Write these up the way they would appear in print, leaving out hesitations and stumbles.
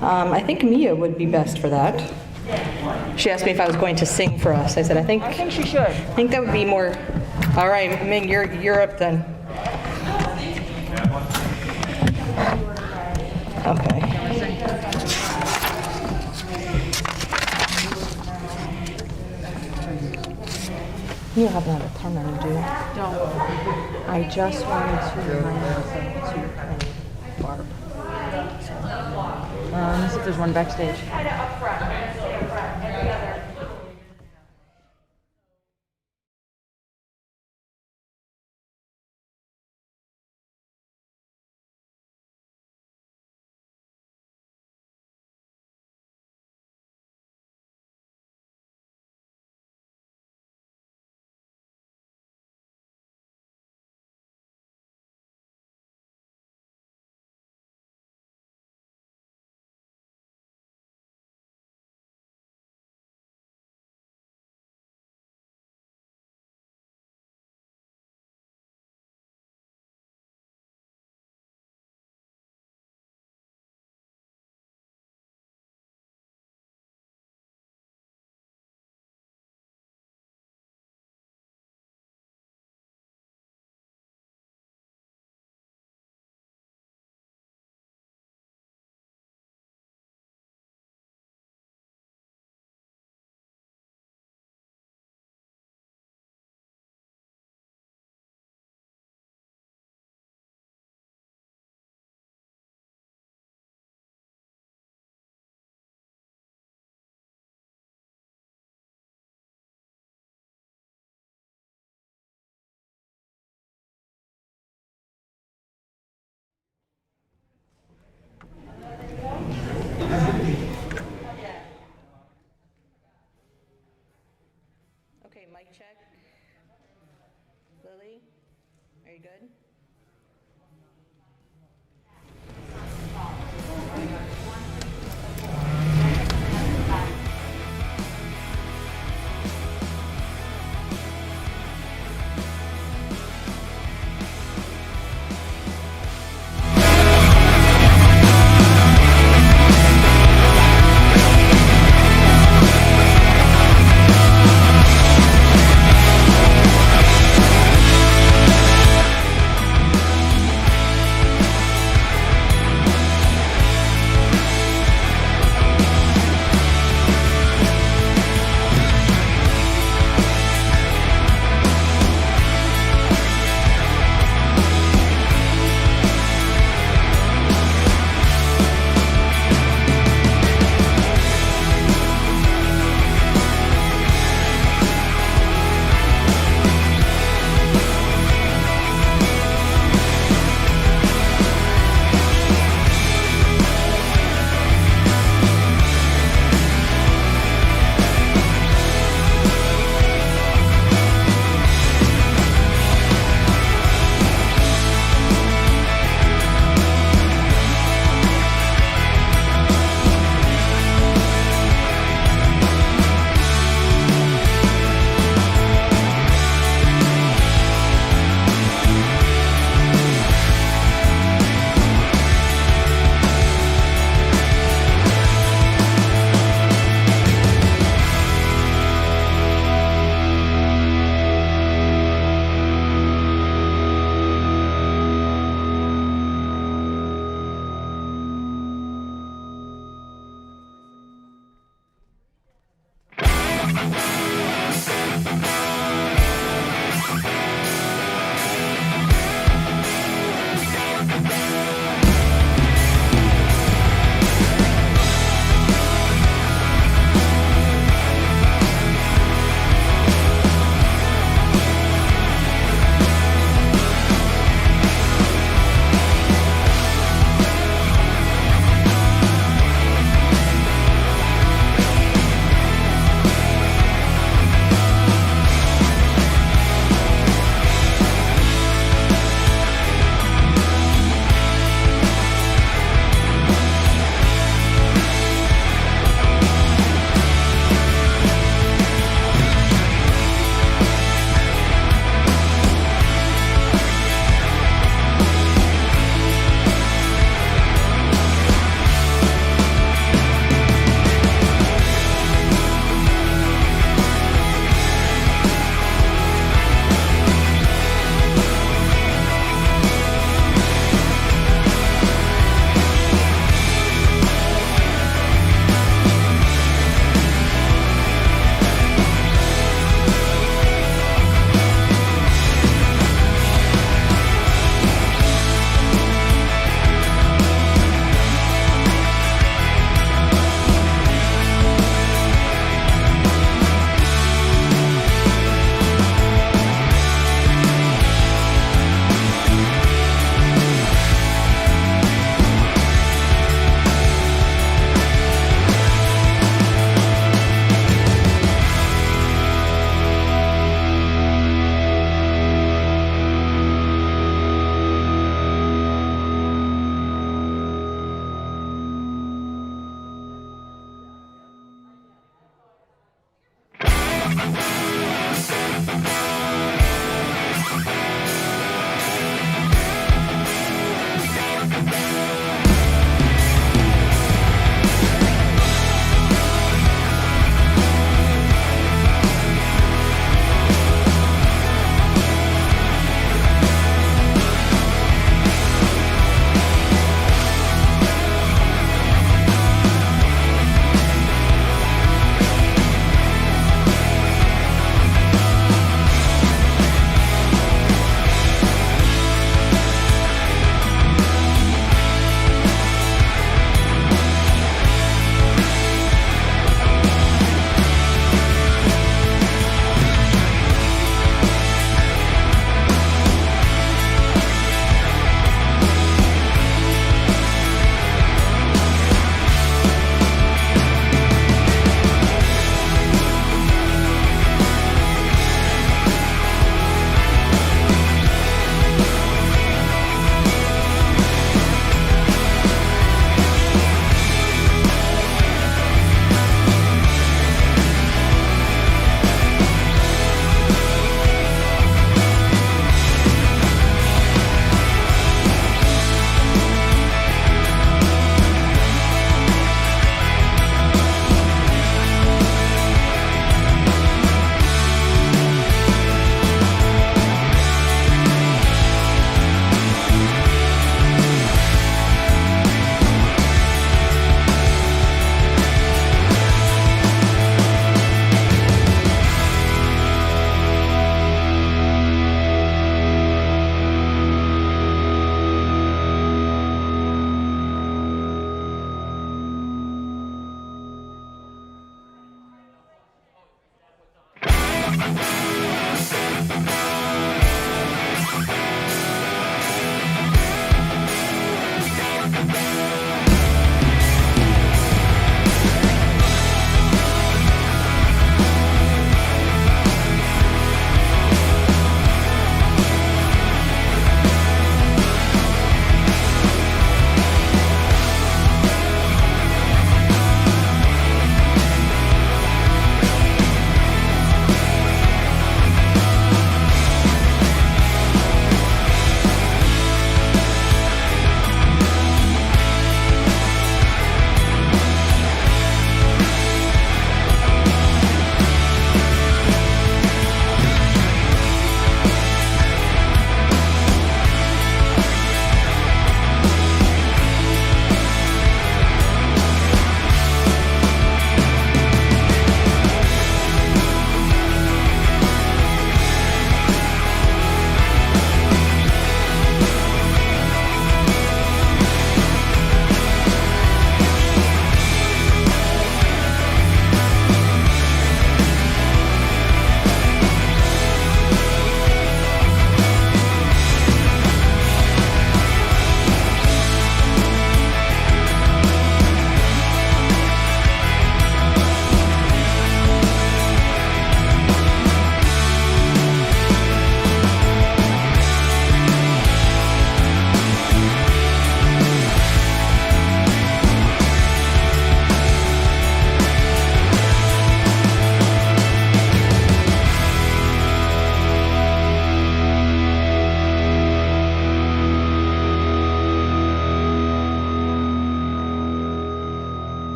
I think Mia would be best for that. She asked me if I was going to sing for us. I said, I think she should. I think that would be more. All right, Ming, you're up then. Okay. You don't have another pen on you, do you? Don't. I just wanted to remind myself to pay Barb. Let me see if there's one backstage.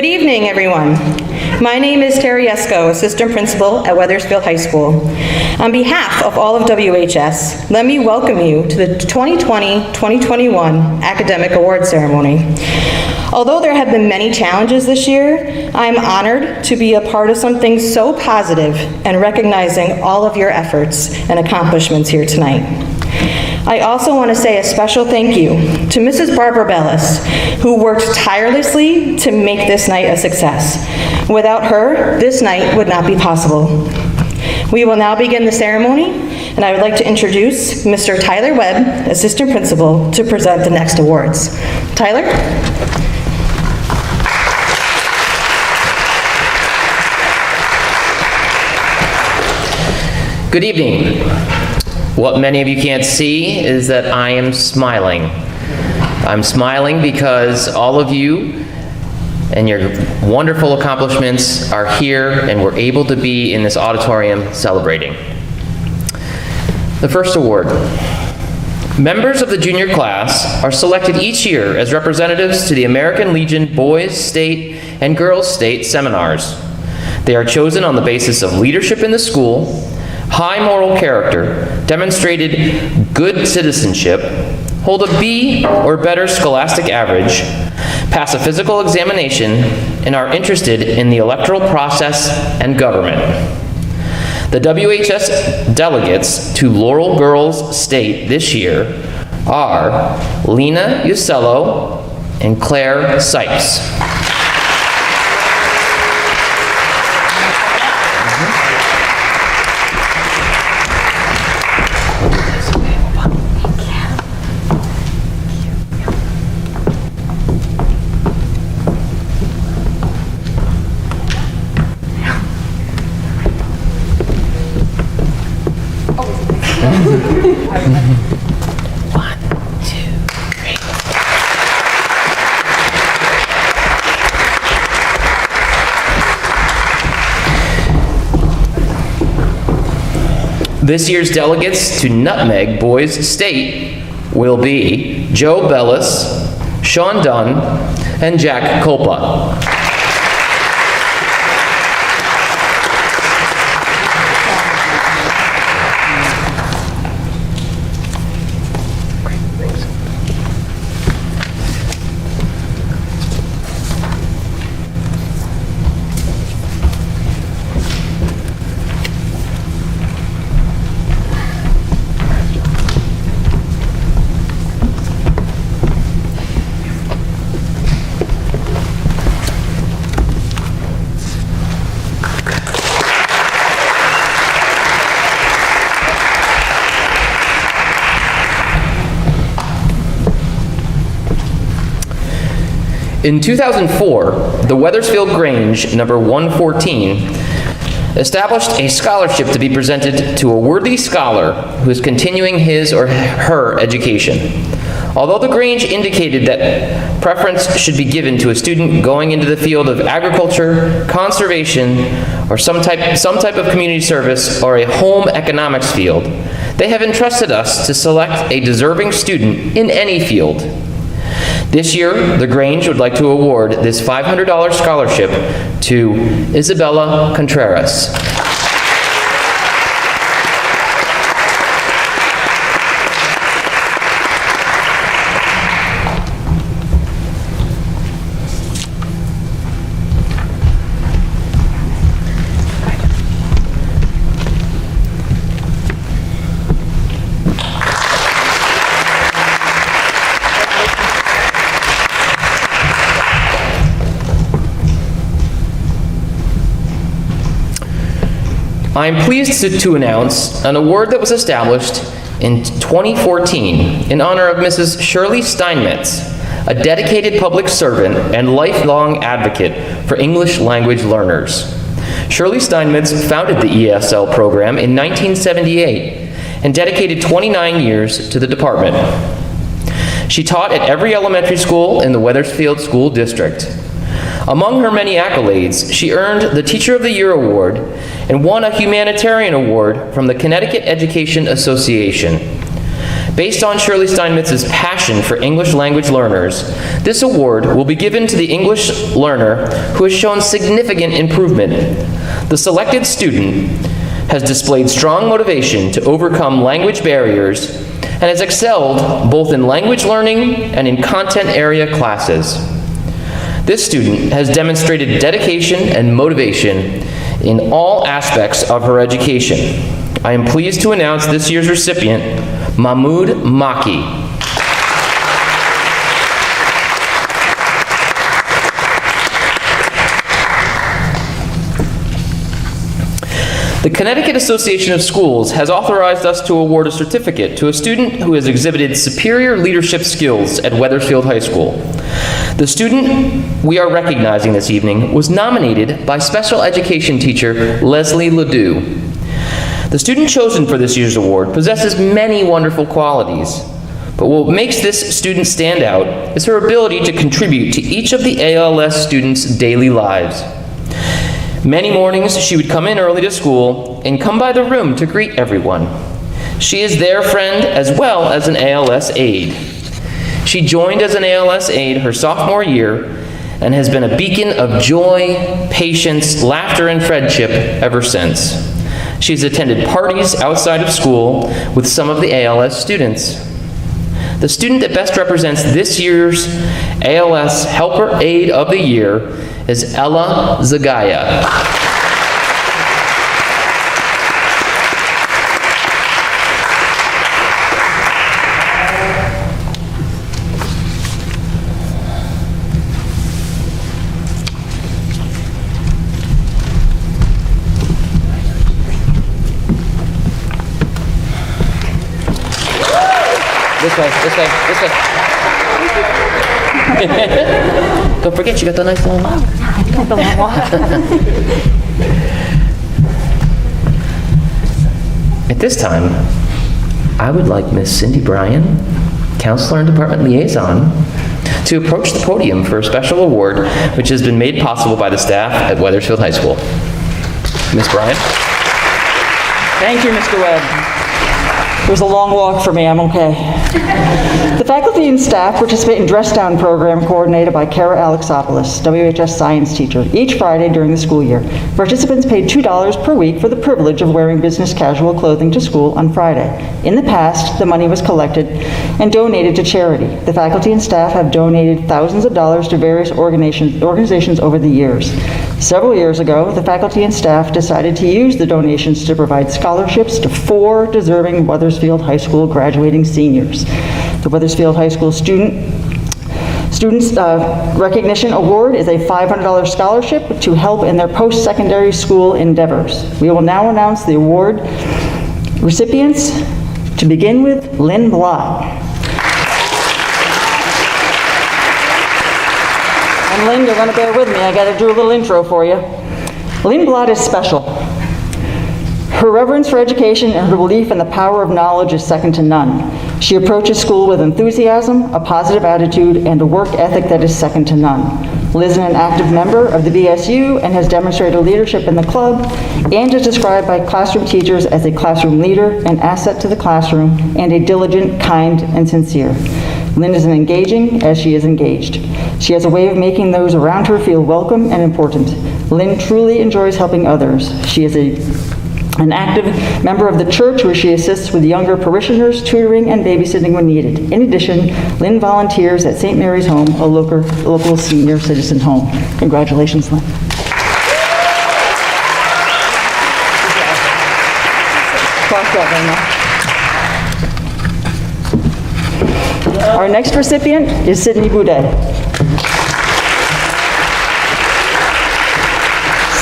Good evening, everyone. My name is Terry Esco, Assistant Principal at Wethersfield High School. On behalf of all of WHS, let me welcome you to the 2020-2021 Academic Awards ceremony. Although there have been many challenges this year, I am honored to be a part of something so positive and recognizing all of your efforts and accomplishments here tonight. I also want to say a special thank you to Mrs. Barbara Bellis, who worked tirelessly to make this night a success. Without her, this night would not be possible. We will now begin the ceremony, and I would like to introduce Mr. Tyler Webb, Assistant Principal, to present the next awards. Tyler? Good evening. What many of you can't see is that I am smiling. I'm smiling because all of you and your wonderful accomplishments are here and we're able to be in this auditorium celebrating. The first award. Members of the junior class are selected each year as representatives to the American Legion Boys State and Girls State seminars. They are chosen on the basis of leadership in the school, high moral character, demonstrated good citizenship, hold a B or better scholastic average, pass a physical examination, and are interested in the electoral process and government. The WHS delegates to Laurel Girls State this year are Lena Usello and Claire Sipes. This year's delegates to Nutmeg Boys State will be Joe Bellis, Sean Dunn, and Jack Kolpa. In 2004, the Wethersfield Grange, number 114, established a scholarship to be presented to a worthy scholar who is continuing his or her education. Although the Grange indicated that preference should be given to a student going into the field of agriculture, conservation, or some type of community service or a home economics field, they have entrusted us to select a deserving student in any field. This year, the Grange would like to award this $500 scholarship to Isabella Contreras. I am pleased to announce an award that was established in 2014 in honor of Mrs. Shirley Steinmetz, a dedicated public servant and lifelong advocate for English language learners. Shirley Steinmetz founded the ESL program in 1978 and dedicated 29 years to the department. She taught at every elementary school in the Wethersfield School District. Among her many accolades, she earned the Teacher of the Year Award and won a humanitarian award from the Connecticut Education Association. Based on Shirley Steinmetz's passion for English language learners, this award will be given to the English learner who has shown significant improvement. The selected student has displayed strong motivation to overcome language barriers and has excelled both in language learning and in content area classes. This student has demonstrated dedication and motivation in all aspects of her education. I am pleased to announce this year's recipient, Mahmoud Maki. The Connecticut Association of Schools has authorized us to award a certificate to a student who has exhibited superior leadership skills at Wethersfield High School. The student we are recognizing this evening was nominated by special education teacher Leslie Ledoux. The student chosen for this year's award possesses many wonderful qualities, but what makes this student stand out is her ability to contribute to each of the ALS students' daily lives. Many mornings, she would come in early to school and come by the room to greet everyone. She is their friend as well as an ALS aide. She joined as an ALS aide her sophomore year and has been a beacon of joy, patience, laughter, and friendship ever since. She's attended parties outside of school with some of the ALS students. The student that best represents this year's ALS Helper Aide of the Year is Ella Zagaya. This way, this way, this way. Don't forget, you got the nice long walk. At this time, I would like Miss Cindy Bryan, Counselor and Department Liaison, to approach the podium for a special award which has been made possible by the staff at Wethersfield High School. Miss Bryan. Thank you, Mr. Webb. It was a long walk for me, I'm okay. The faculty and staff participate in Dress Down program coordinated by Kara Alexopoulos, WHS science teacher, each Friday during the school year. Participants paid $2 per week for the privilege of wearing business casual clothing to school on Friday. In the past, the money was collected and donated to charity. The faculty and staff have donated thousands of dollars to various organizations over the years. Several years ago, the faculty and staff decided to use the donations to provide scholarships to 4 deserving Wethersfield High School graduating seniors. The Wethersfield High School Students Recognition Award is a $500 scholarship to help in their post-secondary school endeavors. We will now announce the award recipients, to begin with Lynn Blott. And Lynn, you're going to bear with me. I got to do a little intro for you. Lynn Blott is special. Her reverence for education and her belief in the power of knowledge is second to none. She approaches school with enthusiasm, a positive attitude, and a work ethic that is second to none. Liz is an active member of the BSU and has demonstrated leadership in the club and is described by classroom teachers as a classroom leader, an asset to the classroom, and a diligent, kind, and sincere. Lynn is engaging as she is engaged. She has a way of making those around her feel welcome and important. Lynn truly enjoys helping others. She is an active member of the church where she assists with younger parishioners, tutoring, and babysitting when needed. In addition, Lynn volunteers at St. Mary's Home, a local senior citizen home. Congratulations, Lynn. Our next recipient is Sydney Boudet.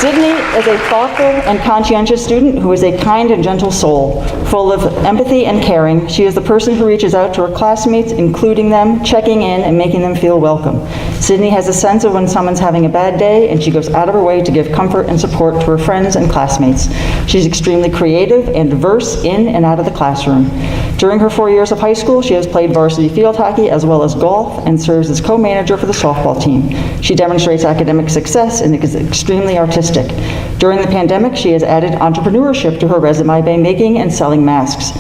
Sydney is a thoughtful and conscientious student who is a kind and gentle soul, full of empathy and caring. She is the person who reaches out to her classmates, including them, checking in, and making them feel welcome. Sydney has a sense of when someone's having a bad day, and she goes out of her way to give comfort and support to her friends and classmates. She's extremely creative and diverse in and out of the classroom. During her 4 years of high school, she has played varsity field hockey as well as golf and serves as co-manager for the softball team. She demonstrates academic success and is extremely artistic. During the pandemic, she has added entrepreneurship to her resume by making and selling masks.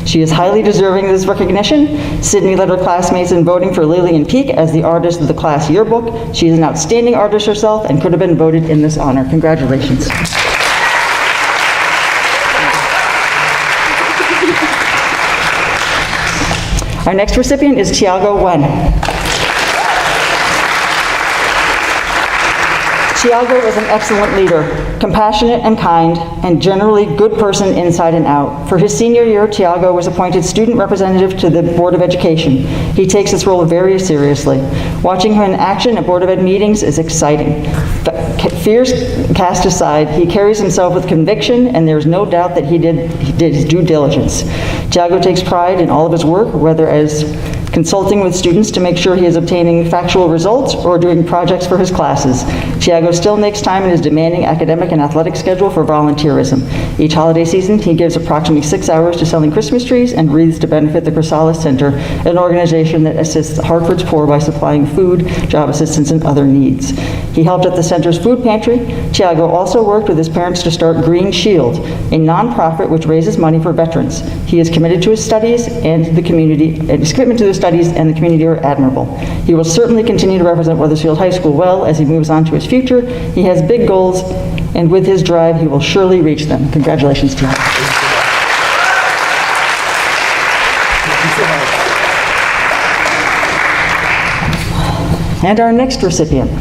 She is highly deserving of this recognition. Sydney led her classmates in voting for Lillian Peak as the artist of the class yearbook. She is an outstanding artist herself and could have been voted in this honor. Congratulations. Our next recipient is Tiago Wen. Tiago is an excellent leader, compassionate and kind, and generally good person inside and out. For his senior year, Tiago was appointed student representative to the Board of Education. He takes this role very seriously. Watching him in action at Board of Ed meetings is exciting. Fears cast aside, he carries himself with conviction, and there is no doubt that he did his due diligence. Tiago takes pride in all of his work, whether as consulting with students to make sure he is obtaining factual results or doing projects for his classes. Tiago still makes time in his demanding academic and athletic schedule for volunteerism. Each holiday season, he gives approximately 6 hours to selling Christmas trees and wreaths to benefit the Chrysalis Center, an organization that assists Hartford's poor by supplying food, job assistance, and other needs. He helped at the center's food pantry. Tiago also worked with his parents to start Green Shield, a nonprofit which raises money for veterans. He is committed to his studies and the community, and his commitment to the studies and the community are admirable. He will certainly continue to represent Wethersfield High School well as he moves on to his future. He has big goals, and with his drive, he will surely reach them. Congratulations to him. And our next recipient,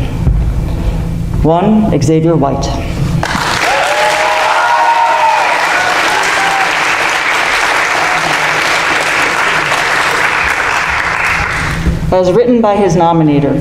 one Xavier White. As written by his nominator,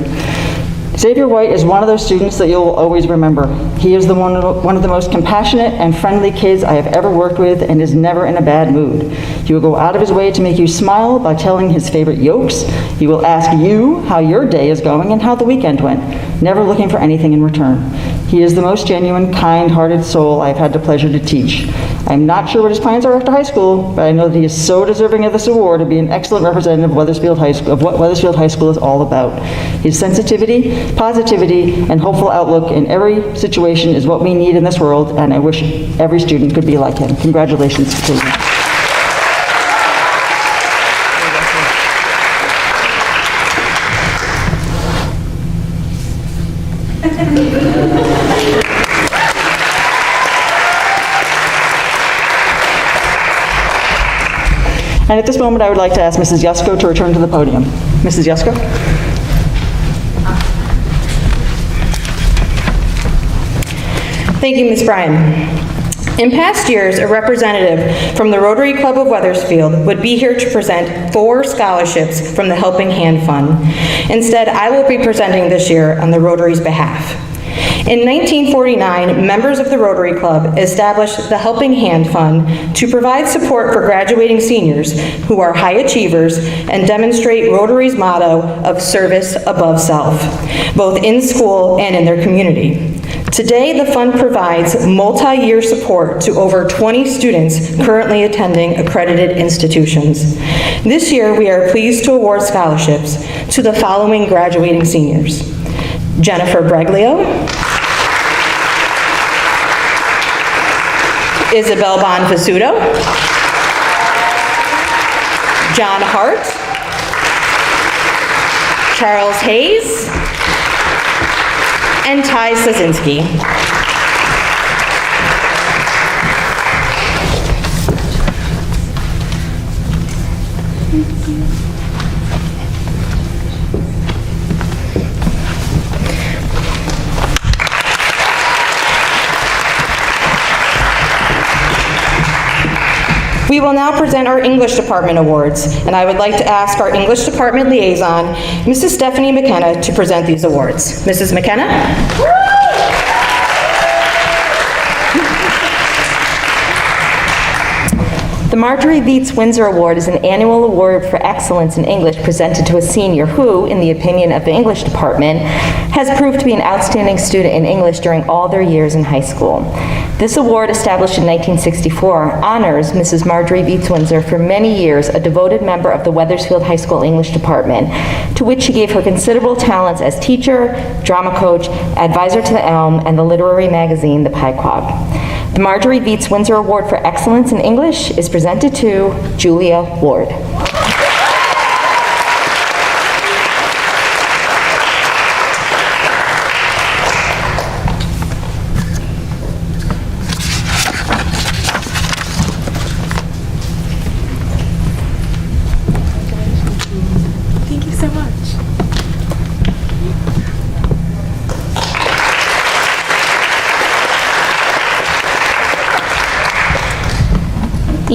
Xavier White is one of those students that you'll always remember. He is one of the most compassionate and friendly kids I have ever worked with and is never in a bad mood. He will go out of his way to make you smile by telling his favorite jokes. He will ask you how your day is going and how the weekend went, never looking for anything in return. He is the most genuine, kind-hearted soul I've had the pleasure to teach. I'm not sure what his plans are after high school, but I know that he is so deserving of this award to be an excellent representative of Wethersfield High School, of what Wethersfield High School is all about. His sensitivity, positivity, and hopeful outlook in every situation is what we need in this world, and I wish every student could be like him. Congratulations to you. And at this moment, I would like to ask Mrs. Yusko to return to the podium. Mrs. Yusko? Thank you, Ms. Bryan. In past years, a representative from the Rotary Club of Wethersfield would be here to present 4 scholarships from the Helping Hand Fund. Instead, I will be presenting this year on the Rotary's behalf. In 1949, members of the Rotary Club established the Helping Hand Fund to provide support for graduating seniors who are high achievers and demonstrate Rotary's motto of service above self, both in school and in their community. Today, the fund provides multi-year support to over 20 students currently attending accredited institutions. This year, we are pleased to award scholarships to the following graduating seniors: Jennifer Breglio, Isabel Bonfasuto, John Hart, Charles Hayes, and Ty Sazinski. We will now present our English Department Awards, and I would like to ask our English Department Liaison, Mrs. Stephanie McKenna, to present these awards. Mrs. McKenna? The Marjorie Viets Windsor Award is an annual award for excellence in English presented to a senior who, in the opinion of the English department, has proved to be an outstanding student in English during all their years in high school. This award, established in 1964, honors Mrs. Marjorie Viets Windsor for many years, a devoted member of the Wethersfield High School English department, to which she gave her considerable talents as teacher, drama coach, advisor to the Elm, and the literary magazine, The Pequod. The Marjorie Viets Windsor Award for Excellence in English is presented to Julia Ward. Thank you so much.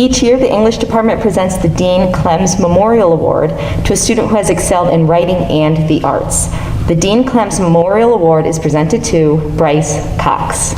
Each year, the English department presents the Dean Clems Memorial Award to a student who has excelled in writing and the arts. The Dean Clems Memorial Award is presented to Bryce Cox.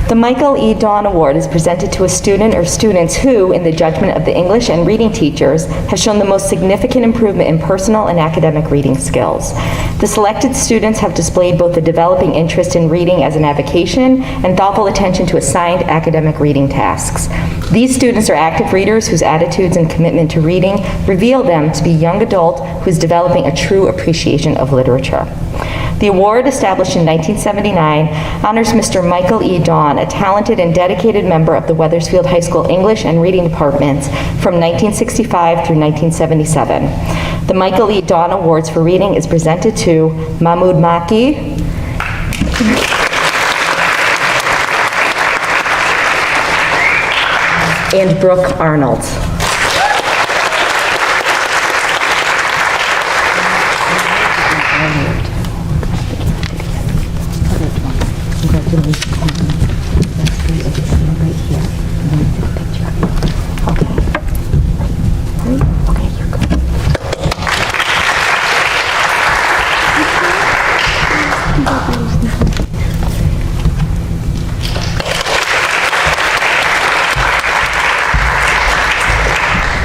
The Michael E. Dawn Award is presented to a student or students who, in the judgment of the English and reading teachers, have shown the most significant improvement in personal and academic reading skills. The selected students have displayed both a developing interest in reading as an avocation and thoughtful attention to assigned academic reading tasks. These students are active readers whose attitudes and commitment to reading reveal them to be young adult who is developing a true appreciation of literature. The award, established in 1979, honors Mr. Michael E. Dawn, a talented and dedicated member of the Wethersfield High School English and Reading departments from 1965 through 1977. The Michael E. Dawn Awards for Reading is presented to Mahmoud Maki, and Brooke Arnold.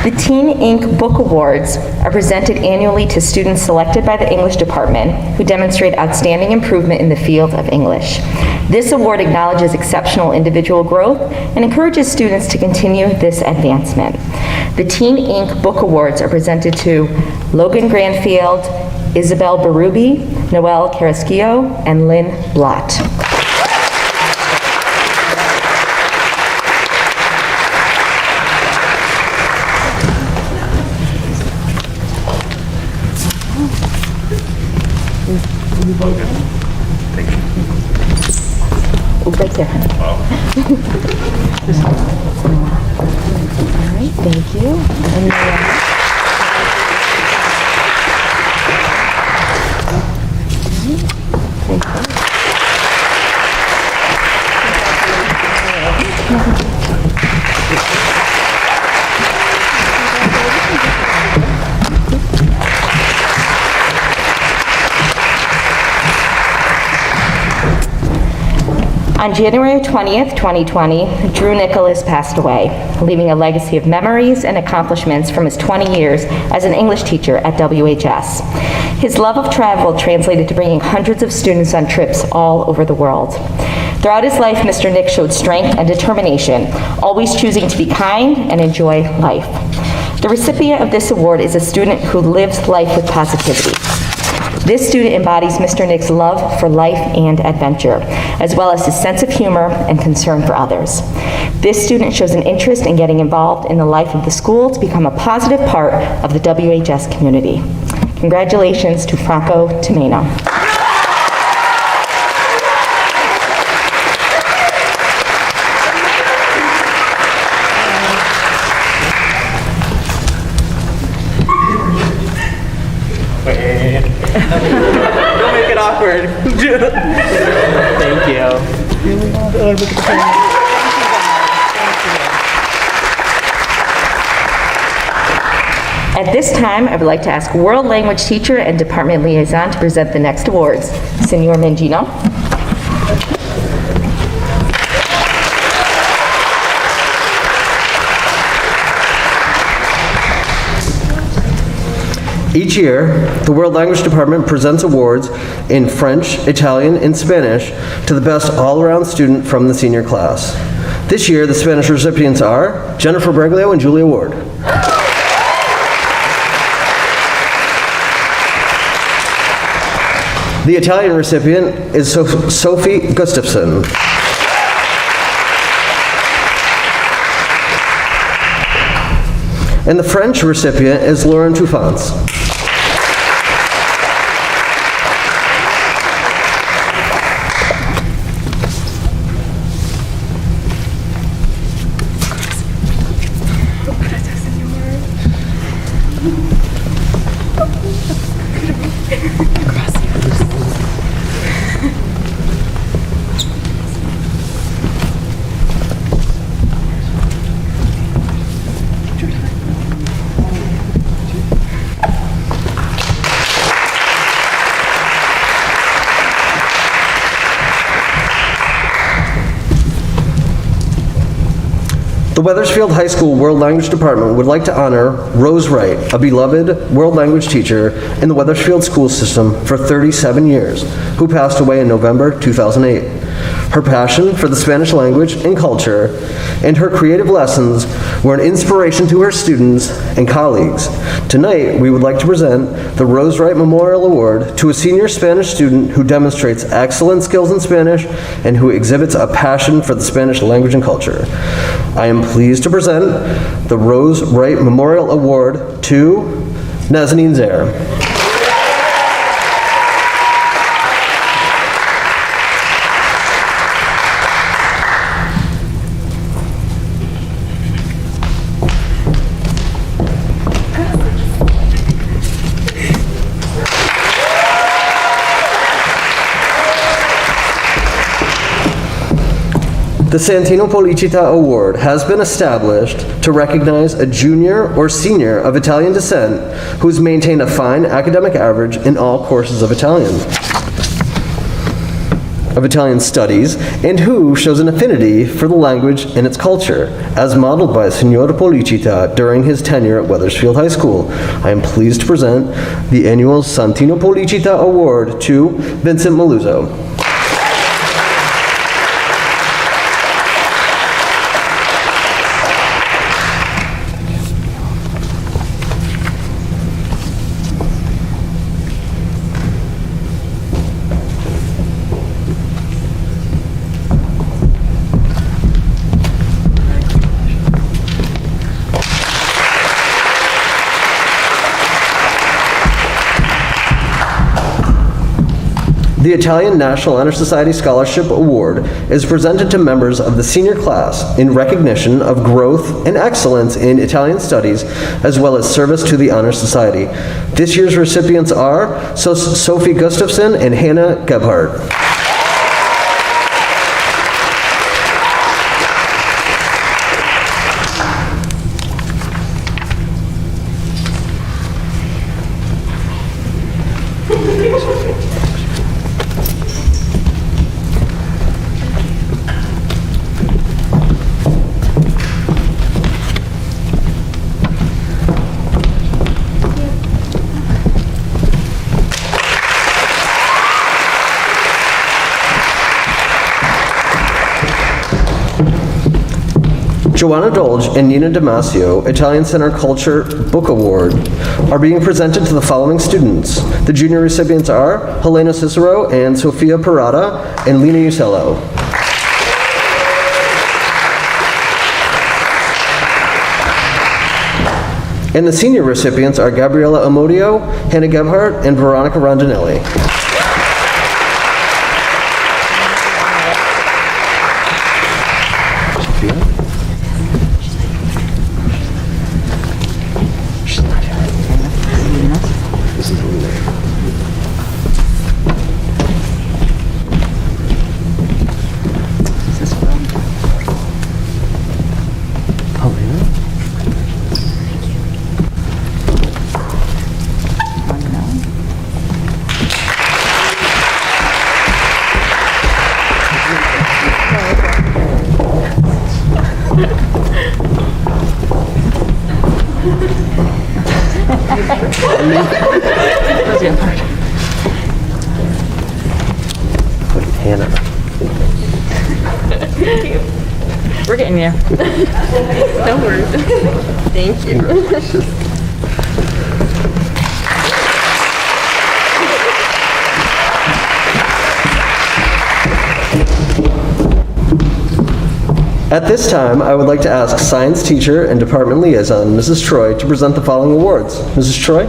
The Teen Ink Book Awards are presented annually to students selected by the English department who demonstrate outstanding improvement in the field of English. This award acknowledges exceptional individual growth and encourages students to continue this advancement. The Teen Ink Book Awards are presented to Logan Granfield, Isabel Barubi, Noel Carrasquillo, and Lynn Blott. Oh, right there. All right, thank you. And On January 20th, 2020, Drew Nicholas passed away, leaving a legacy of memories and accomplishments from his 20 years as an English teacher at WHS. His love of travel translated to bringing hundreds of students on trips all over the world. Throughout his life, Mr. Nick showed strength and determination, always choosing to be kind and enjoy life. The recipient of this award is a student who lives life with positivity. This student embodies Mr. Nick's love for life and adventure, as well as his sense of humor and concern for others. This student shows an interest in getting involved in the life of the school to become a positive part of the WHS community. Congratulations to Franco Tomeno. awkward. Thank you. At this time, I would like to ask World Language Teacher and Department Liaison to present the next awards. Senor Mangino. Each year, the World Language Department presents awards in French, Italian, and Spanish to the best all-around student from the senior class. This year, the Spanish recipients are Jennifer Breglio and Julia Ward. The Italian recipient is Sophie Gustafson. And the French recipient is Lauren Toufants. The Wethersfield High School World Language Department would like to honor Rose Wright, a beloved world language teacher in the Wethersfield school system for 37 years, who passed away in November 2008. Her passion for the Spanish language and culture and her creative lessons were an inspiration to her students and colleagues. Tonight, we would like to present the Rose Wright Memorial Award to a senior Spanish student who demonstrates excellent skills in Spanish and who exhibits a passion for the Spanish language and culture. I am pleased to present the Rose Wright Memorial Award to Nazanin Zaire. The Santino Policita Award has been established to recognize a junior or senior of Italian descent who has maintained a fine academic average in all courses of Italian studies, and who shows an affinity for the language and its culture, as modeled by Signor Policita during his tenure at Wethersfield High School. I am pleased to present the annual Santino Policita Award to Vincent Maluzzo. The Italian National Honor Society Scholarship Award is presented to members of the senior class in recognition of growth and excellence in Italian studies, as well as service to the Honor Society. This year's recipients are Sophie Gustafson and Hannah Gebhardt. Joanna Dolge and Nina Damasio Italian Center Culture Book Award are being presented to the following students. The junior recipients are Helena Cicero and Sofia Parada and Lena Usello. And the senior recipients are Gabriella Amodio, Hannah Gebhardt, and Veronica Rondinelli. Hannah. We're getting there. No worries. Thank you. At this time, I would like to ask Science Teacher and Department Liaison, Mrs. Troy, to present the following awards. Mrs. Troy?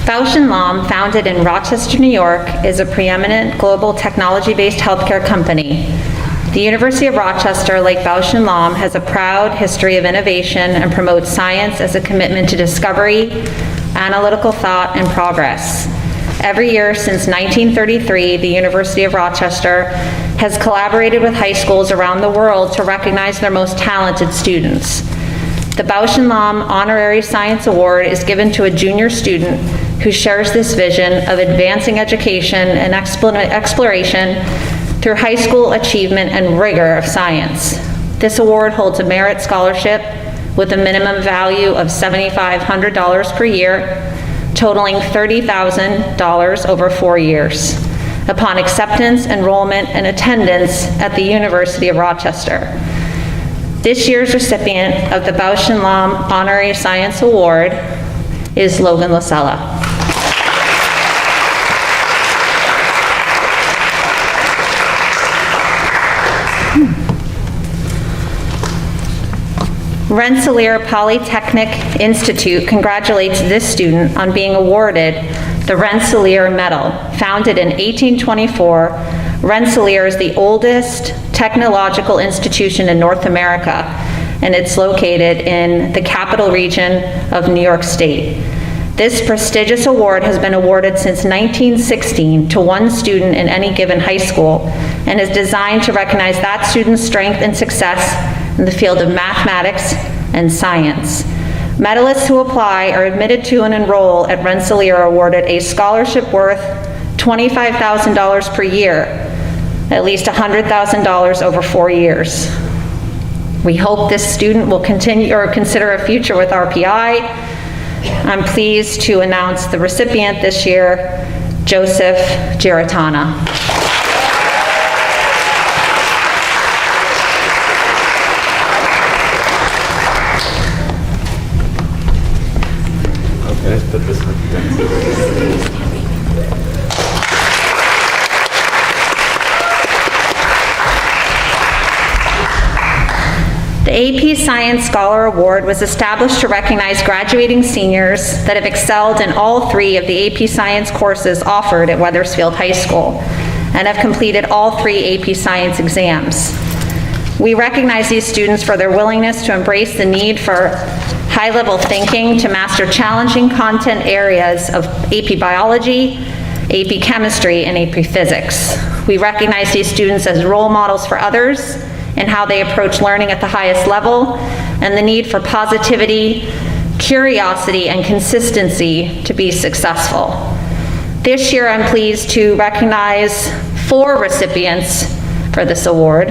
Bausch & Lomb, founded in Rochester, New York, is a preeminent global technology-based healthcare company. The University of Rochester, like Bausch & Lomb, has a proud history of innovation and promotes science as a commitment to discovery, analytical thought, and progress. Every year since 1933, the University of Rochester has collaborated with high schools around the world to recognize their most talented students. The Bausch & Lomb Honorary Science Award is given to a junior student who shares this vision of advancing education and exploration through high school achievement and rigor of science. This award holds a merit scholarship with a minimum value of $7,500 per year, totaling $30,000 over 4 years, upon acceptance, enrollment, and attendance at the University of Rochester. This year's recipient of the Bausch & Lomb Honorary Science Award is Logan Lasella. Rensselaer Polytechnic Institute congratulates this student on being awarded the Rensselaer Medal. Founded in 1824, Rensselaer is the oldest technological institution in North America, and it's located in the capital region of New York State. This prestigious award has been awarded since 1916 to one student in any given high school and is designed to recognize that student's strength and success in the field of mathematics and science. Medalists who apply are admitted to and enroll at Rensselaer are awarded a scholarship worth $25,000 per year, at least $100,000 over 4 years. We hope this student will continue or consider a future with RPI. I'm pleased to announce the recipient this year, Joseph Giratana. The AP Science Scholar Award was established to recognize graduating seniors that have excelled in all 3 of the AP Science courses offered at Wethersfield High School and have completed all 3 AP Science exams. We recognize these students for their willingness to embrace the need for high-level thinking to master challenging content areas of AP Biology, AP Chemistry, and AP Physics. We recognize these students as role models for others and how they approach learning at the highest level, and the need for positivity, curiosity, and consistency to be successful. This year, I'm pleased to recognize 4 recipients for this award: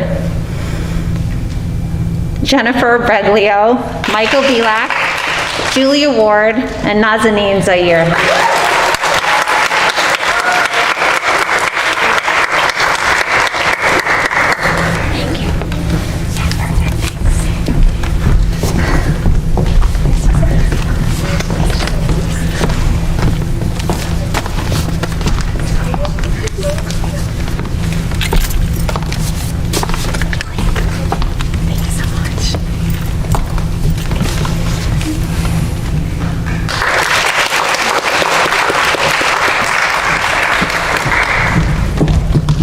Jennifer Breglio, Michael Bilak, Julia Ward, and Nazanin Zaire.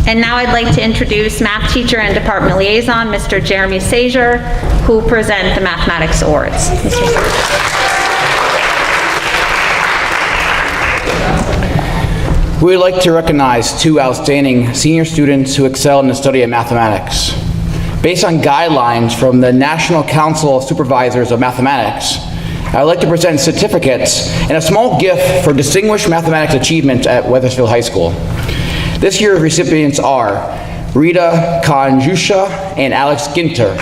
And now I'd like to introduce math teacher and department liaison, Mr. Jeremy Sager, who will present the mathematics awards. We would like to recognize 2 outstanding senior students who excel in the study of mathematics. Based on guidelines from the National Council of Supervisors of Mathematics, I would like to present certificates and a small gift for distinguished mathematics achievement at Wethersfield High School. This year's recipients are Rita Kanjusha and Alex Ginter.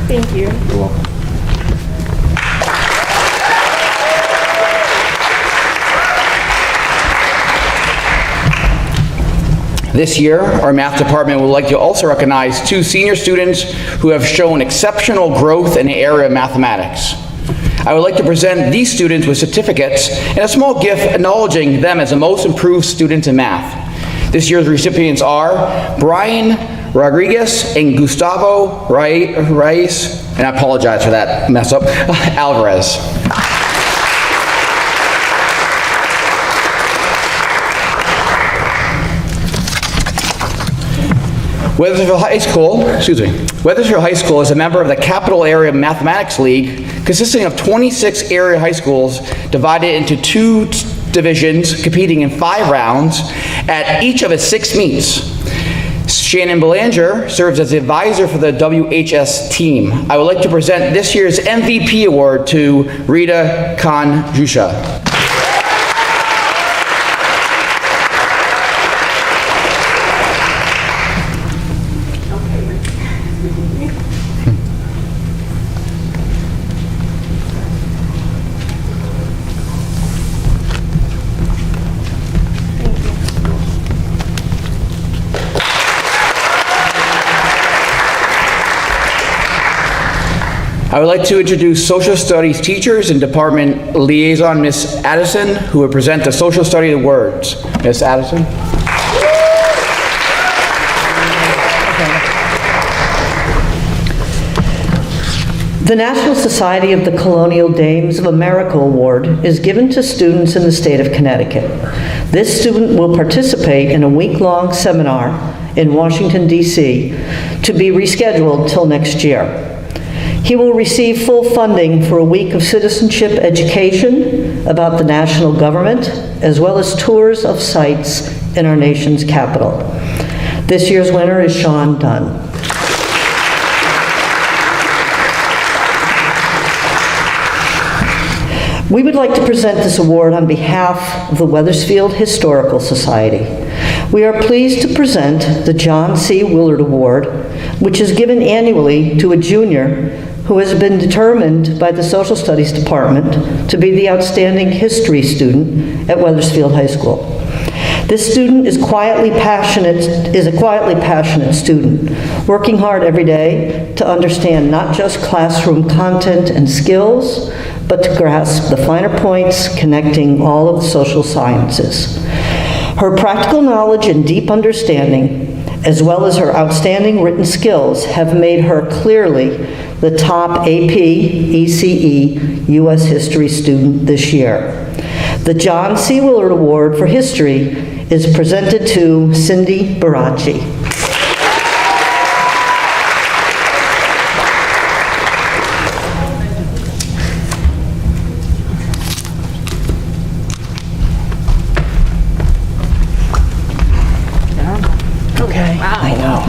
Thank you. You're welcome. This year, our math department would like to also recognize 2 senior students who have shown exceptional growth in the area of mathematics. I would like to present these students with certificates and a small gift acknowledging them as the most improved students in math. This year's recipients are Brian Rodriguez and Gustavo Reyes, and I apologize for that mess up, Alvarez. Wethersfield High School is a member of the Capital Area Mathematics League, consisting of 26 area high schools divided into 2 divisions, competing in 5 rounds at each of its 6 meets. Shannon Belanger serves as the advisor for the WHS team. I would like to present this year's MVP award to Rita Kanjusha. I would like to introduce Social Studies teachers and department liaison, Miss Addison, who will present the Social Studies awards. Miss Addison. The National Society of the Colonial Dames of America Award is given to students in the state of Connecticut. This student will participate in a week-long seminar in Washington, D.C. to be rescheduled till next year. He will receive full funding for a week of citizenship education about the national government, as well as tours of sites in our nation's capital. This year's winner is Sean Dunn. We would like to present this award on behalf of the Wethersfield Historical Society. We are pleased to present the John C. Willard Award, which is given annually to a junior who has been determined by the Social Studies Department to be the outstanding history student at Wethersfield High School. This student is a quietly passionate student, working hard every day to understand not just classroom content and skills, but to grasp the finer points connecting all of the social sciences. Her practical knowledge and deep understanding, as well as her outstanding written skills, have made her clearly the top AP, ECE, U.S. History student this year. The John C. Willard Award for History is presented to Cindy Baracci. Okay. Wow. I know.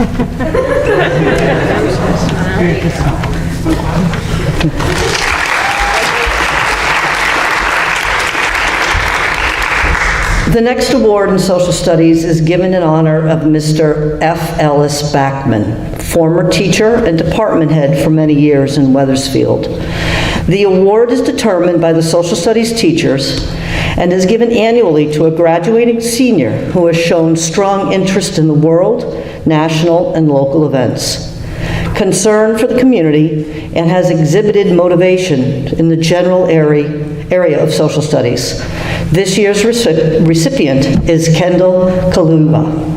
The next award in social studies is given in honor of Mr. F. Ellis Backman, former teacher and department head for many years in Wethersfield. The award is determined by the social studies teachers and is given annually to a graduating senior who has shown strong interest in the world, national, and local events, concern for the community, and has exhibited motivation in the general area of social studies. This year's recipient is Kendall Kaluba.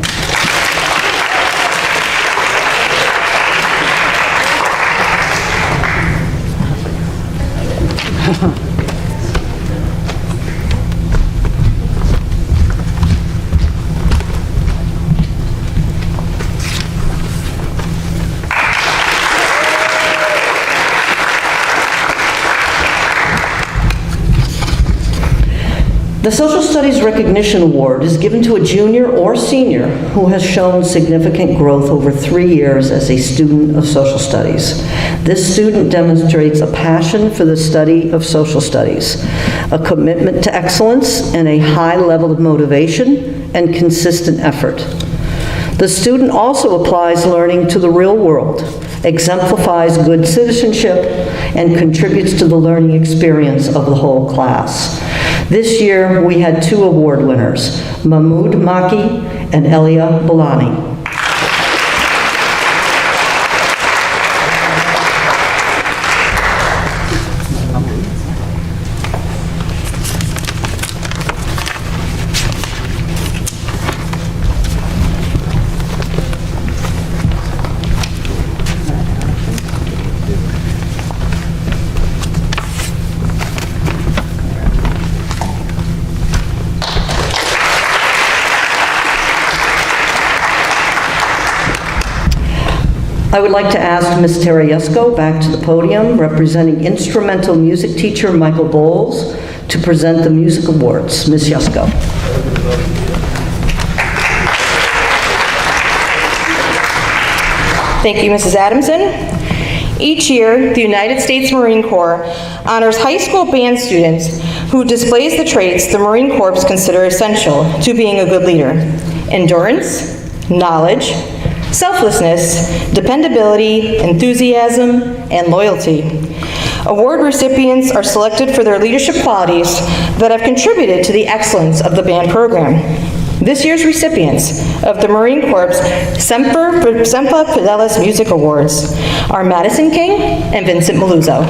The Social Studies Recognition Award is given to a junior or senior who has shown significant growth over 3 years as a student of social studies. This student demonstrates a passion for the study of social studies, a commitment to excellence, and a high level of motivation and consistent effort. The student also applies learning to the real world, exemplifies good citizenship, and contributes to the learning experience of the whole class. This year, we had 2 award winners, Mahmoud Maki and Elia Balani. I would like to ask Ms. Terayesco back to the podium, representing instrumental music teacher Michael Bowles, to present the music awards. Ms. Yesko. Thank you, Mrs. Adamson. Each year, the United States Marine Corps honors high school band students who displays the traits the Marine Corps consider essential to being a good leader: endurance, knowledge, selflessness, dependability, enthusiasm, and loyalty. Award recipients are selected for their leadership qualities that have contributed to the excellence of the band program. This year's recipients of the Marine Corps Semper Fidelis Music Awards are Madison King and Vincent Maluzzo.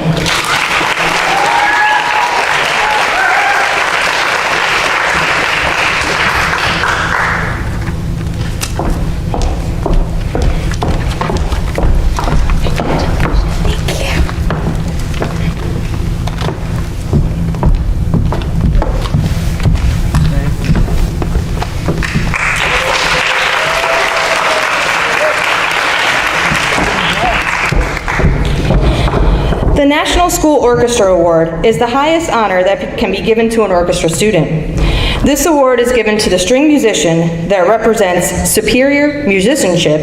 The National School Orchestra Award is the highest honor that can be given to an orchestra student. This award is given to the string musician that represents superior musicianship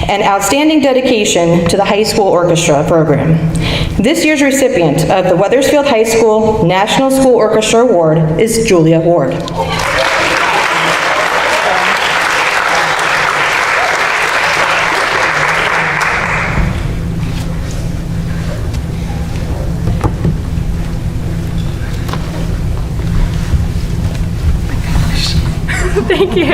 and outstanding dedication to the high school orchestra program. This year's recipient of the Wethersfield High School National School Orchestra Award is Julia Ward. Thank you.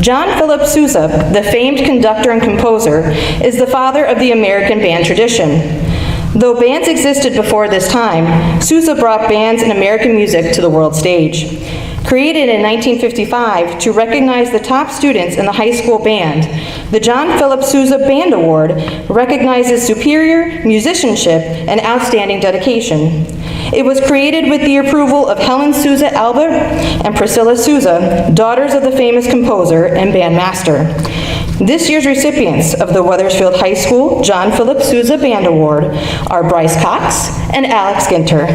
John Philip Sousa, the famed conductor and composer, is the father of the American band tradition. Though bands existed before this time, Sousa brought bands and American music to the world stage. Created in 1955 to recognize the top students in the high school band, the John Philip Sousa Band Award recognizes superior musicianship and outstanding dedication. It was created with the approval of Helen Sousa Alba and Priscilla Sousa, daughters of the famous composer and bandmaster. This year's recipients of the Wethersfield High School John Philip Sousa Band Award are Bryce Cox and Alex Ginter.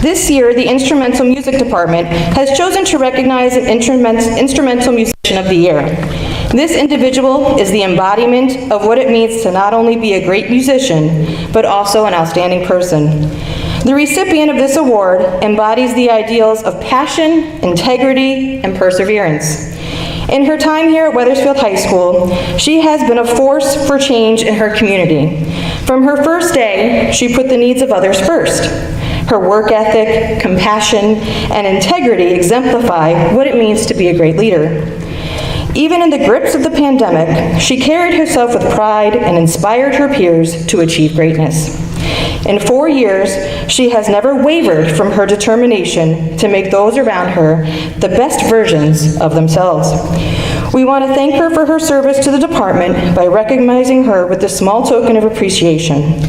This year, the Instrumental Music Department has chosen to recognize an Instrumental Musician of the Year. This individual is the embodiment of what it means to not only be a great musician, but also an outstanding person. The recipient of this award embodies the ideals of passion, integrity, and perseverance. In her time here at Wethersfield High School, she has been a force for change in her community. From her first day, she put the needs of others first. Her work ethic, compassion, and integrity exemplify what it means to be a great leader. Even in the grips of the pandemic, she carried herself with pride and inspired her peers to achieve greatness. In 4 years, she has never wavered from her determination to make those around her the best versions of themselves. We want to thank her for her service to the department by recognizing her with this small token of appreciation.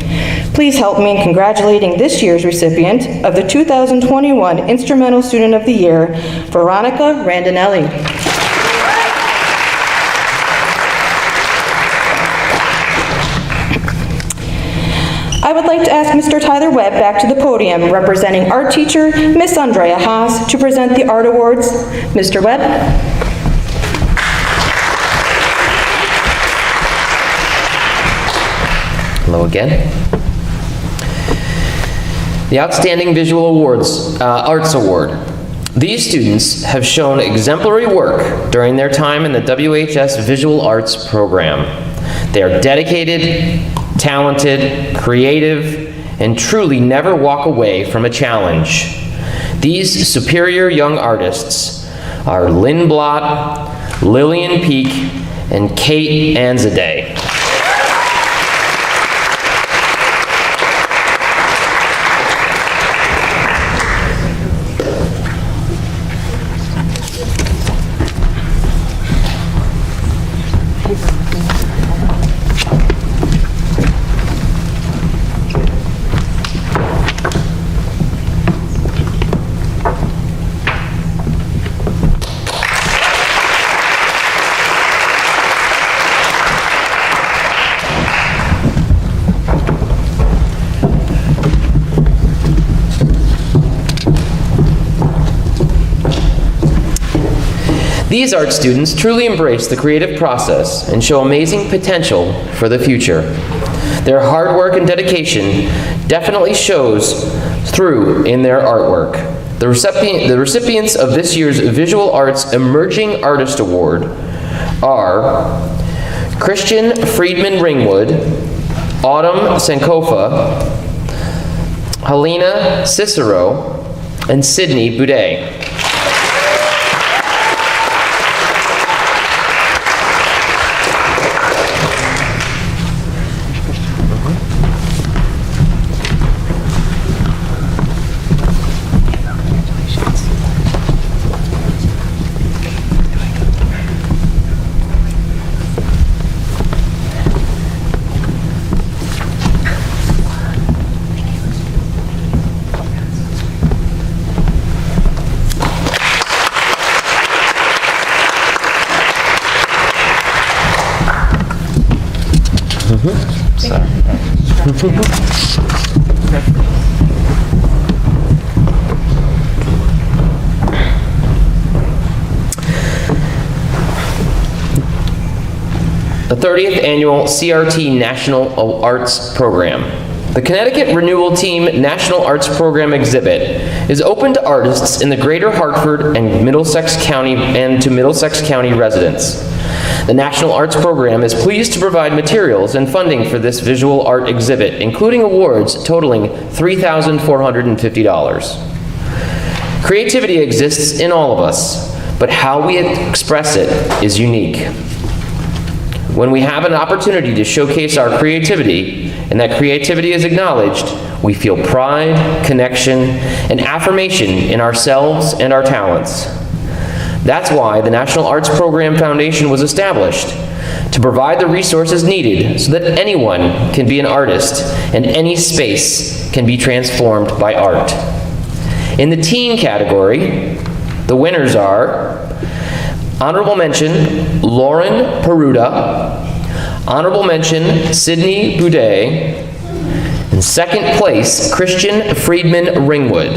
Please help me in congratulating this year's recipient of the 2021 Instrumental Student of the Year, Veronica Randinelli. I would like to ask Mr. Tyler Webb back to the podium, representing art teacher, Miss Andrea Haas, to present the art awards. Mr. Webb? Hello again. The Outstanding Visual Arts Award. These students have shown exemplary work during their time in the WHS Visual Arts program. They are dedicated, talented, creative, and truly never walk away from a challenge. These superior young artists are Lynn Blott, Lillian Peak, and Kate Anzaday. These art students truly embrace the creative process and show amazing potential for the future. Their hard work and dedication definitely shows through in their artwork. The recipients of this year's Visual Arts Emerging Artist Award are Christian Friedman Ringwood, Autumn Sankofa, Helena Cicero, and Sydney Boudet. The 30th Annual CRT National Arts Program. The Connecticut Renewal Team National Arts Program exhibit is open to artists in the Greater Hartford and Middlesex County and to Middlesex County residents. The National Arts Program is pleased to provide materials and funding for this visual art exhibit, including awards totaling $3,450. Creativity exists in all of us, but how we express it is unique. When we have an opportunity to showcase our creativity, and that creativity is acknowledged, we feel pride, connection, and affirmation in ourselves and our talents. That's why the National Arts Program Foundation was established, to provide the resources needed so that anyone can be an artist and any space can be transformed by art. In the teen category, the winners are honorable mention, Lauren Peruta, honorable mention, Sydney Boudet, and second place, Christian Friedman Ringwood.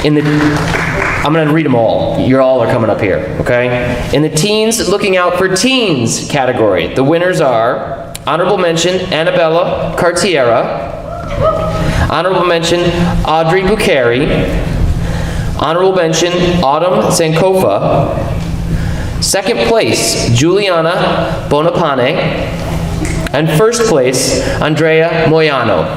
I'm going to read them all. You all are coming up here, okay? In the Teens Looking Out for Teens category, the winners are honorable mention, Annabella Cartiera, honorable mention, Audrey Bucari, honorable mention, Autumn Sankofa, second place, Juliana Bonapane, and first place, Andrea Moyano.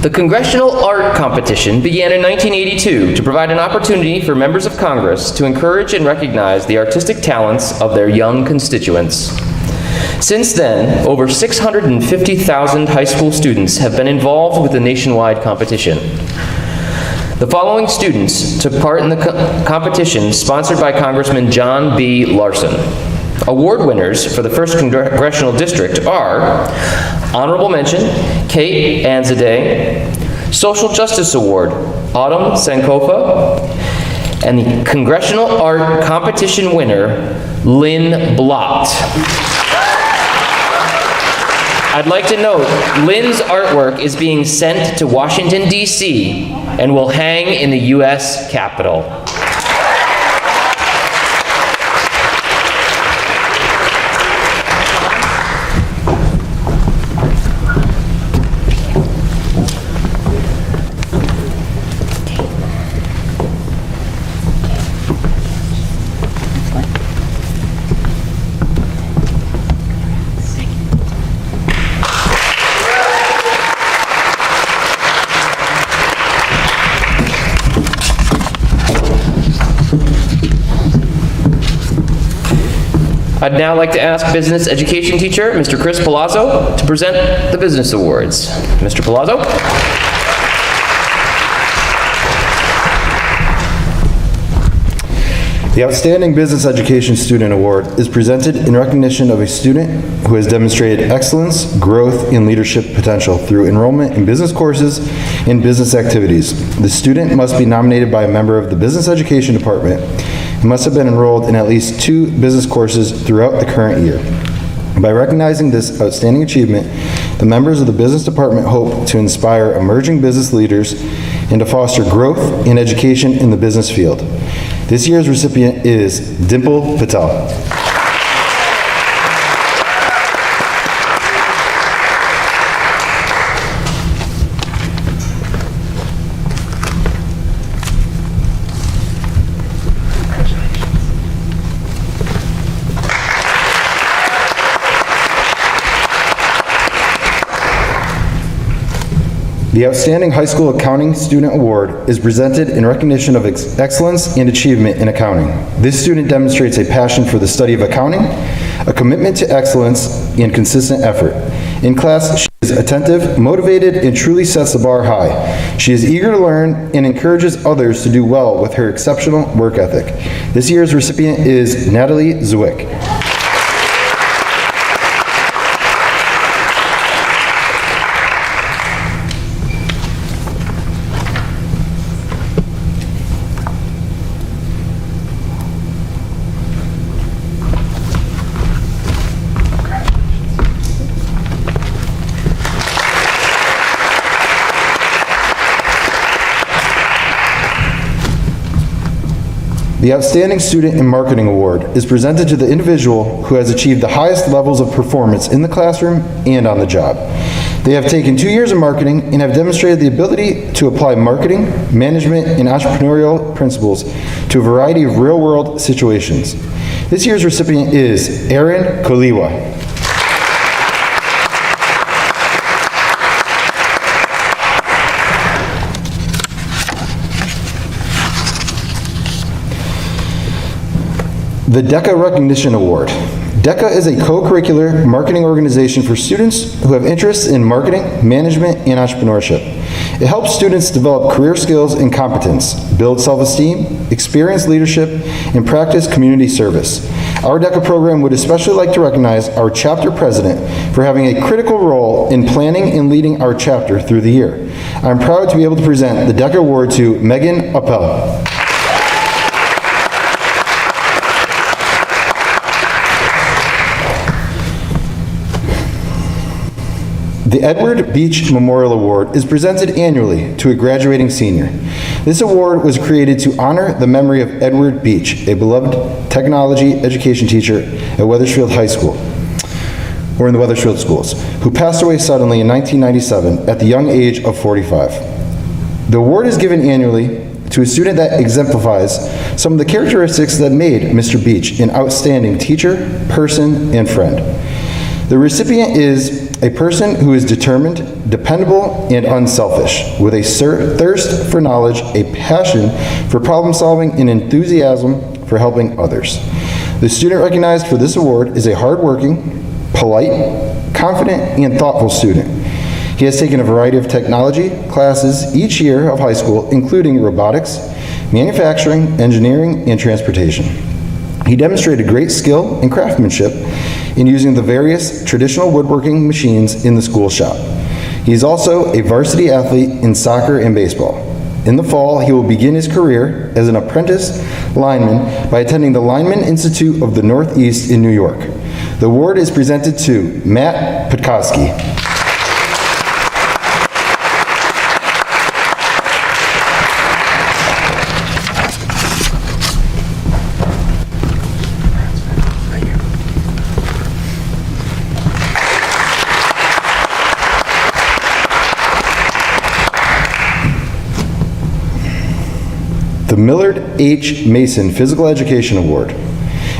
The Congressional Art Competition began in 1982 to provide an opportunity for members of Congress to encourage and recognize the artistic talents of their young constituents. Since then, over 650,000 high school students have been involved with the nationwide competition. The following students took part in the competition sponsored by Congressman John B. Larson. Award winners for the 1st Congressional District are honorable mention, Kate Anzadeh, Social Justice Award, Autumn Sankofa, and the Congressional Art Competition winner, Lynn Blott. I'd like to note, Lynn's artwork is being sent to Washington, D.C. and will hang in the U.S. Capitol. I'd now like to ask business education teacher, Mr. Chris Palazzo, to present the business awards. Mr. Palazzo? The Outstanding Business Education Student Award is presented in recognition of a student who has demonstrated excellence, growth, and leadership potential through enrollment in business courses and business activities. The student must be nominated by a member of the Business Education Department and must have been enrolled in at least 2 business courses throughout the current year. By recognizing this outstanding achievement, the members of the Business Department hope to inspire emerging business leaders and to foster growth and education in the business field. This year's recipient is Dimple Patel. The Outstanding High School Accounting Student Award is presented in recognition of excellence and achievement in accounting. This student demonstrates a passion for the study of accounting, a commitment to excellence, and consistent effort. In class, she is attentive, motivated, and truly sets the bar high. She is eager to learn and encourages others to do well with her exceptional work ethic. This year's recipient is Natalie Zwick. The Outstanding Student in Marketing Award is presented to the individual who has achieved the highest levels of performance in the classroom and on the job. They have taken 2 years of marketing and have demonstrated the ability to apply marketing, management, and entrepreneurial principles to a variety of real-world situations. This year's recipient is Erin Koliwa. The DECA Recognition Award. DECA is a co-curricular marketing organization for students who have interests in marketing, management, and entrepreneurship. It helps students develop career skills and competence, build self-esteem, experience leadership, and practice community service. Our DECA program would especially like to recognize our chapter president for having a critical role in planning and leading our chapter through the year. I'm proud to be able to present the DECA Award to Megan Appel. The Edward Beach Memorial Award is presented annually to a graduating senior. This award was created to honor the memory of Edward Beach, a beloved technology education teacher at Wethersfield High School, or in the Wethersfield schools, who passed away suddenly in 1997 at the young age of 45. The award is given annually to a student that exemplifies some of the characteristics that made Mr. Beach an outstanding teacher, person, and friend. The recipient is a person who is determined, dependable, and unselfish, with a thirst for knowledge, a passion for problem solving, and enthusiasm for helping others. The student recognized for this award is a hardworking, polite, confident, and thoughtful student. He has taken a variety of technology classes each year of high school, including robotics, manufacturing, engineering, and transportation. He demonstrated great skill and craftsmanship in using the various traditional woodworking machines in the school shop. He is also a varsity athlete in soccer and baseball. In the fall, he will begin his career as an apprentice lineman by attending the Lineman Institute of the Northeast in New York. The award is presented to Matt Putkowski. The Millard H. Mason Physical Education Award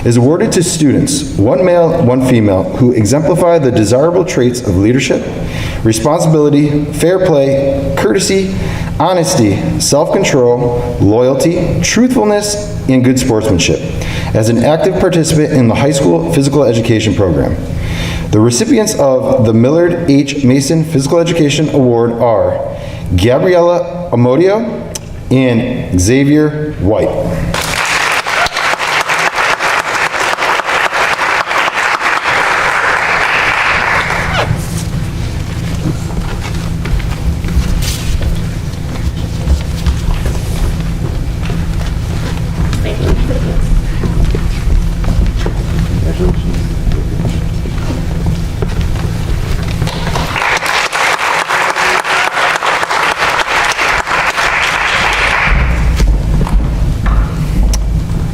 is awarded to students, one male, one female, who exemplify the desirable traits of leadership, responsibility, fair play, courtesy, honesty, self-control, loyalty, truthfulness, and good sportsmanship as an active participant in the high school physical education program. The recipients of the Millard H. Mason Physical Education Award are Gabriella Amodio and Xavier White.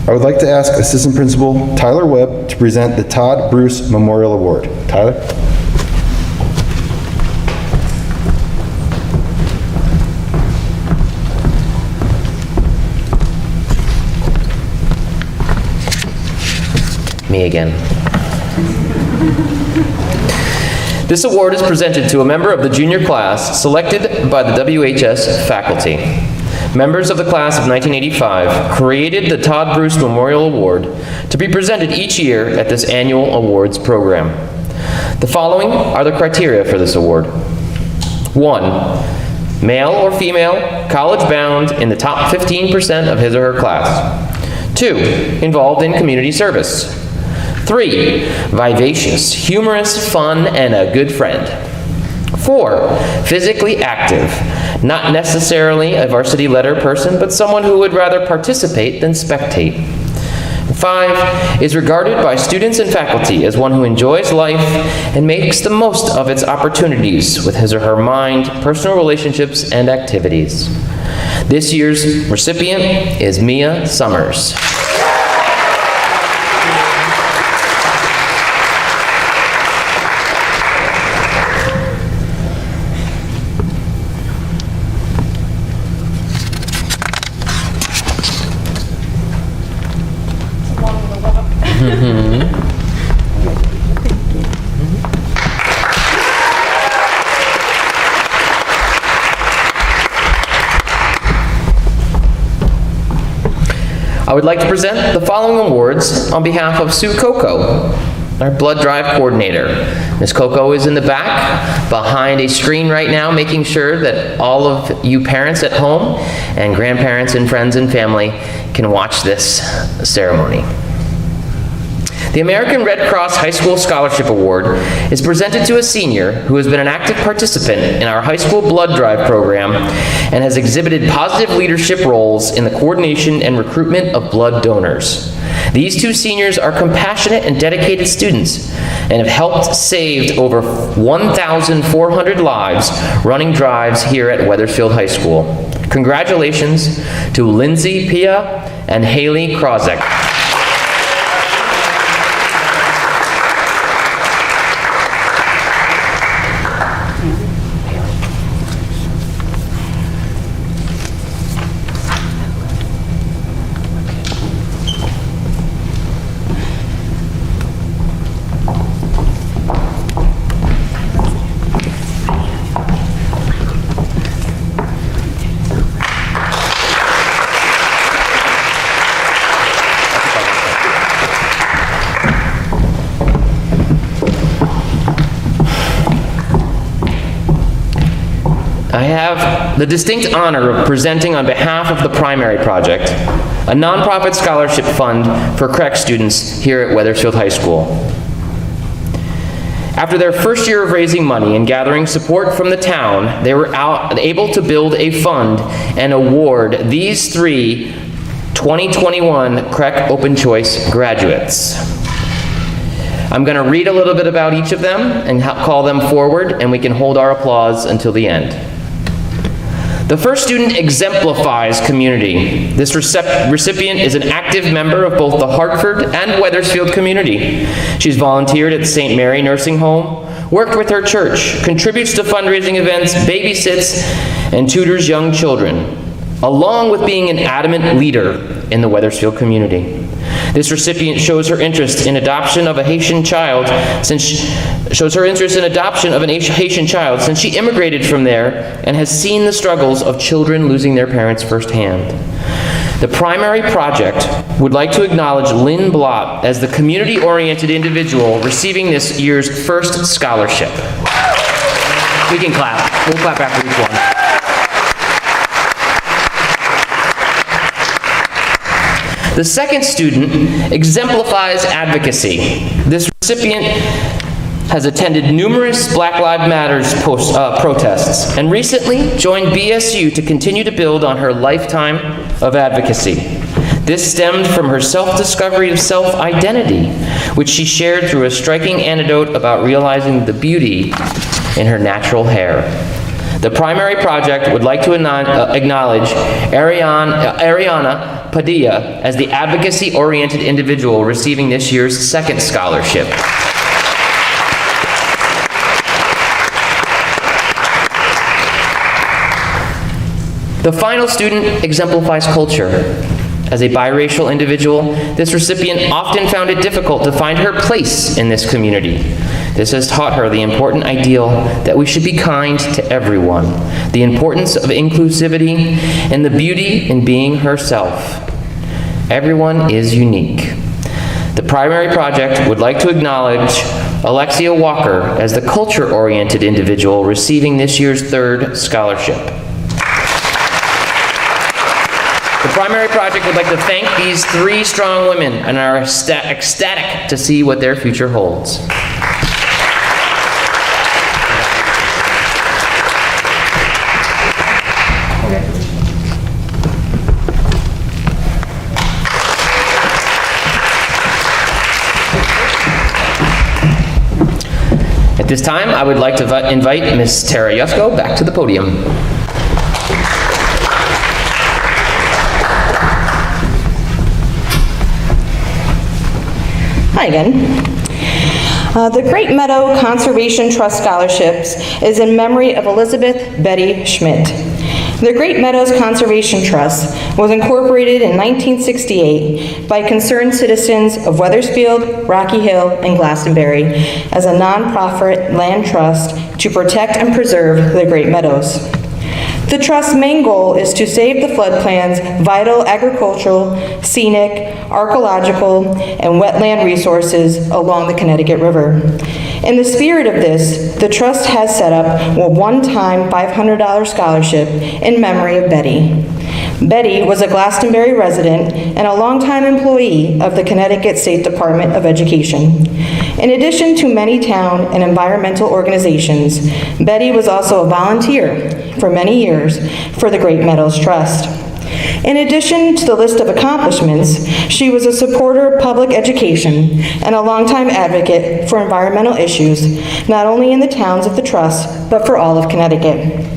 I would like to ask Assistant Principal Tyler Webb to present the Todd Bruce Memorial Award. Tyler? Me again. This award is presented to a member of the junior class selected by the WHS faculty. Members of the class of 1985 created the Todd Bruce Memorial Award to be presented each year at this annual awards program. The following are the criteria for this award. 1, male or female, college-bound in the top 15% of his or her class. 2, involved in community service. 3, vivacious, humorous, fun, and a good friend. 4, physically active, not necessarily a varsity letter person, but someone who would rather participate than spectate. 5, is regarded by students and faculty as one who enjoys life and makes the most of its opportunities with his or her mind, personal relationships, and activities. This year's recipient is Mia Summers. I would like to present the following awards on behalf of Sue Coco, our blood drive coordinator. Ms. Coco is in the back, behind a screen right now, making sure that all of you parents at home and grandparents and friends and family can watch this ceremony. The American Red Cross High School Scholarship Award is presented to a senior who has been an active participant in our high school blood drive program and has exhibited positive leadership roles in the coordination and recruitment of blood donors. These two seniors are compassionate and dedicated students and have helped save over 1,400 lives running drives here at Wethersfield High School. Congratulations to Lindsay Pia and Haley Krozek. I have the distinct honor of presenting on behalf of the Primary Project, a nonprofit scholarship fund for CREC students here at Wethersfield High School. After their first year of raising money and gathering support from the town, they were able to build a fund and award these three 2021 CREC Open Choice graduates. I'm going to read a little bit about each of them and call them forward, and we can hold our applause until the end. The first student exemplifies community. This recipient is an active member of both the Hartford and Wethersfield community. She's volunteered at St. Mary Nursing Home, worked with her church, contributes to fundraising events, babysits, and tutors young children, along with being an adamant leader in the Wethersfield community. This recipient shows her interest in adoption of a Haitian child since she immigrated from there and has seen the struggles of children losing their parents firsthand. The Primary Project would like to acknowledge Lynn Blott as the community-oriented individual receiving this year's first scholarship. We can clap. We'll clap after each one. The second student exemplifies advocacy. This recipient has attended numerous Black Lives Matter protests and recently joined BSU to continue to build on her lifetime of advocacy. This stemmed from her self-discovery of self-identity, which she shared through a striking anecdote about realizing the beauty in her natural hair. The Primary Project would like to acknowledge Ariana Padilla as the advocacy-oriented individual receiving this year's second scholarship. The final student exemplifies culture. As a biracial individual, this recipient often found it difficult to find her place in this community. This has taught her the important ideal that we should be kind to everyone, the importance of inclusivity, and the beauty in being herself. Everyone is unique. The Primary Project would like to acknowledge Alexia Walker as the culture-oriented individual receiving this year's third scholarship. The Primary Project would like to thank these three strong women and are ecstatic to see what their future holds. At this time, I would like to invite Ms. Tara Yusko back to the podium. Hi again. The Great Meadow Conservation Trust Scholarships is in memory of Elizabeth Betty Schmidt. The Great Meadows Conservation Trust was incorporated in 1968 by concerned citizens of Wethersfield, Rocky Hill, and Glastonbury as a nonprofit land trust to protect and preserve the Great Meadows. The Trust's main goal is to save the floodplain's vital agricultural, scenic, archaeological, and wetland resources along the Connecticut River. In the spirit of this, the Trust has set up a one-time $500 scholarship in memory of Betty. Betty was a Glastonbury resident and a longtime employee of the Connecticut State Department of Education. In addition to many town and environmental organizations, Betty was also a volunteer for many years for the Great Meadows Trust. In addition to the list of accomplishments, she was a supporter of public education and a longtime advocate for environmental issues, not only in the towns of the Trust, but for all of Connecticut.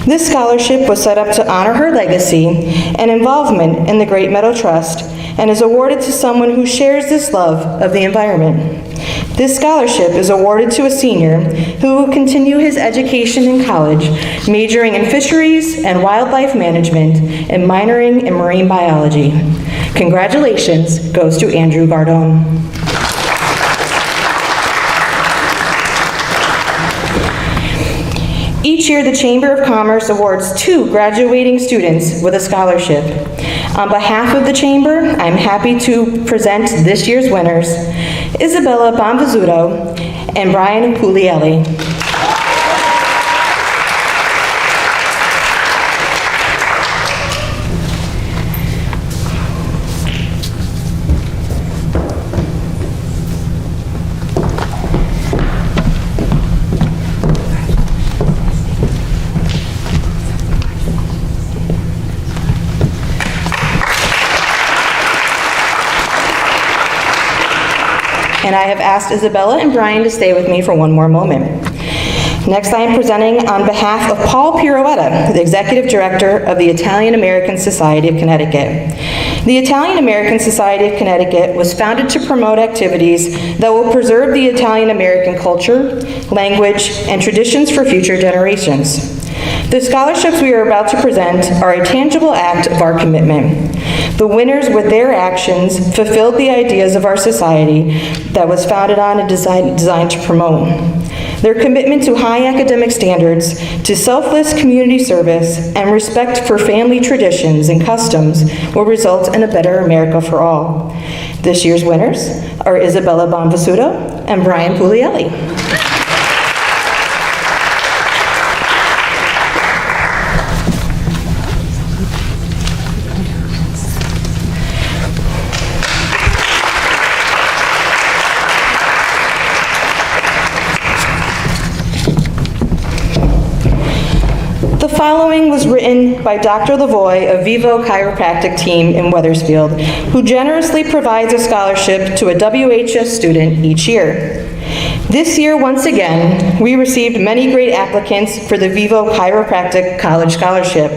This scholarship was set up to honor her legacy and involvement in the Great Meadow Trust and is awarded to someone who shares this love of the environment. This scholarship is awarded to a senior who will continue his education in college, majoring in fisheries and wildlife management and minoring in marine biology. Congratulations goes to Andrew Gardone. Each year, the Chamber of Commerce awards 2 graduating students with a scholarship. On behalf of the Chamber, I'm happy to present this year's winners, Isabella Bonvizzuto and Brian Puglielli. And I have asked Isabella and Brian to stay with me for one more moment. Next, I am presenting on behalf of Paul Pirouetta, the Executive Director of the Italian American Society of Connecticut. The Italian American Society of Connecticut was founded to promote activities that will preserve the Italian American culture, language, and traditions for future generations. The scholarships we are about to present are a tangible act of our commitment. The winners, with their actions, fulfilled the ideas of our society that was founded on and designed to promote. Their commitment to high academic standards, to selfless community service, and respect for family traditions and customs will result in a better America for all. This year's winners are Isabella Bonvizzuto and Brian Puglielli. The following was written by Dr. Lavoie of Vivo Chiropractic Team in Wethersfield, who generously provides a scholarship to a WHS student each year. This year, once again, we received many great applicants for the Vivo Chiropractic College Scholarship.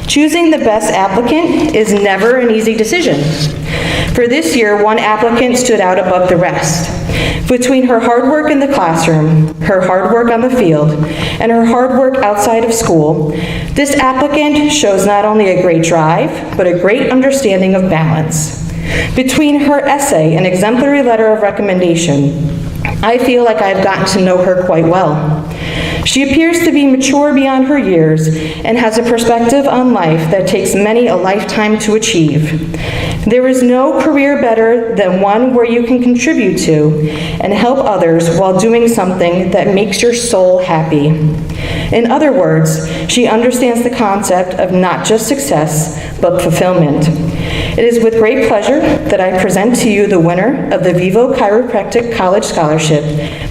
Choosing the best applicant is never an easy decision. For this year, one applicant stood out above the rest. Between her hard work in the classroom, her hard work on the field, and her hard work outside of school, this applicant shows not only a great drive, but a great understanding of balance. Between her essay and exemplary letter of recommendation, I feel like I've gotten to know her quite well. She appears to be mature beyond her years and has a perspective on life that takes many a lifetime to achieve. There is no career better than one where you can contribute to and help others while doing something that makes your soul happy. In other words, she understands the concept of not just success, but fulfillment. It is with great pleasure that I present to you the winner of the Vivo Chiropractic College Scholarship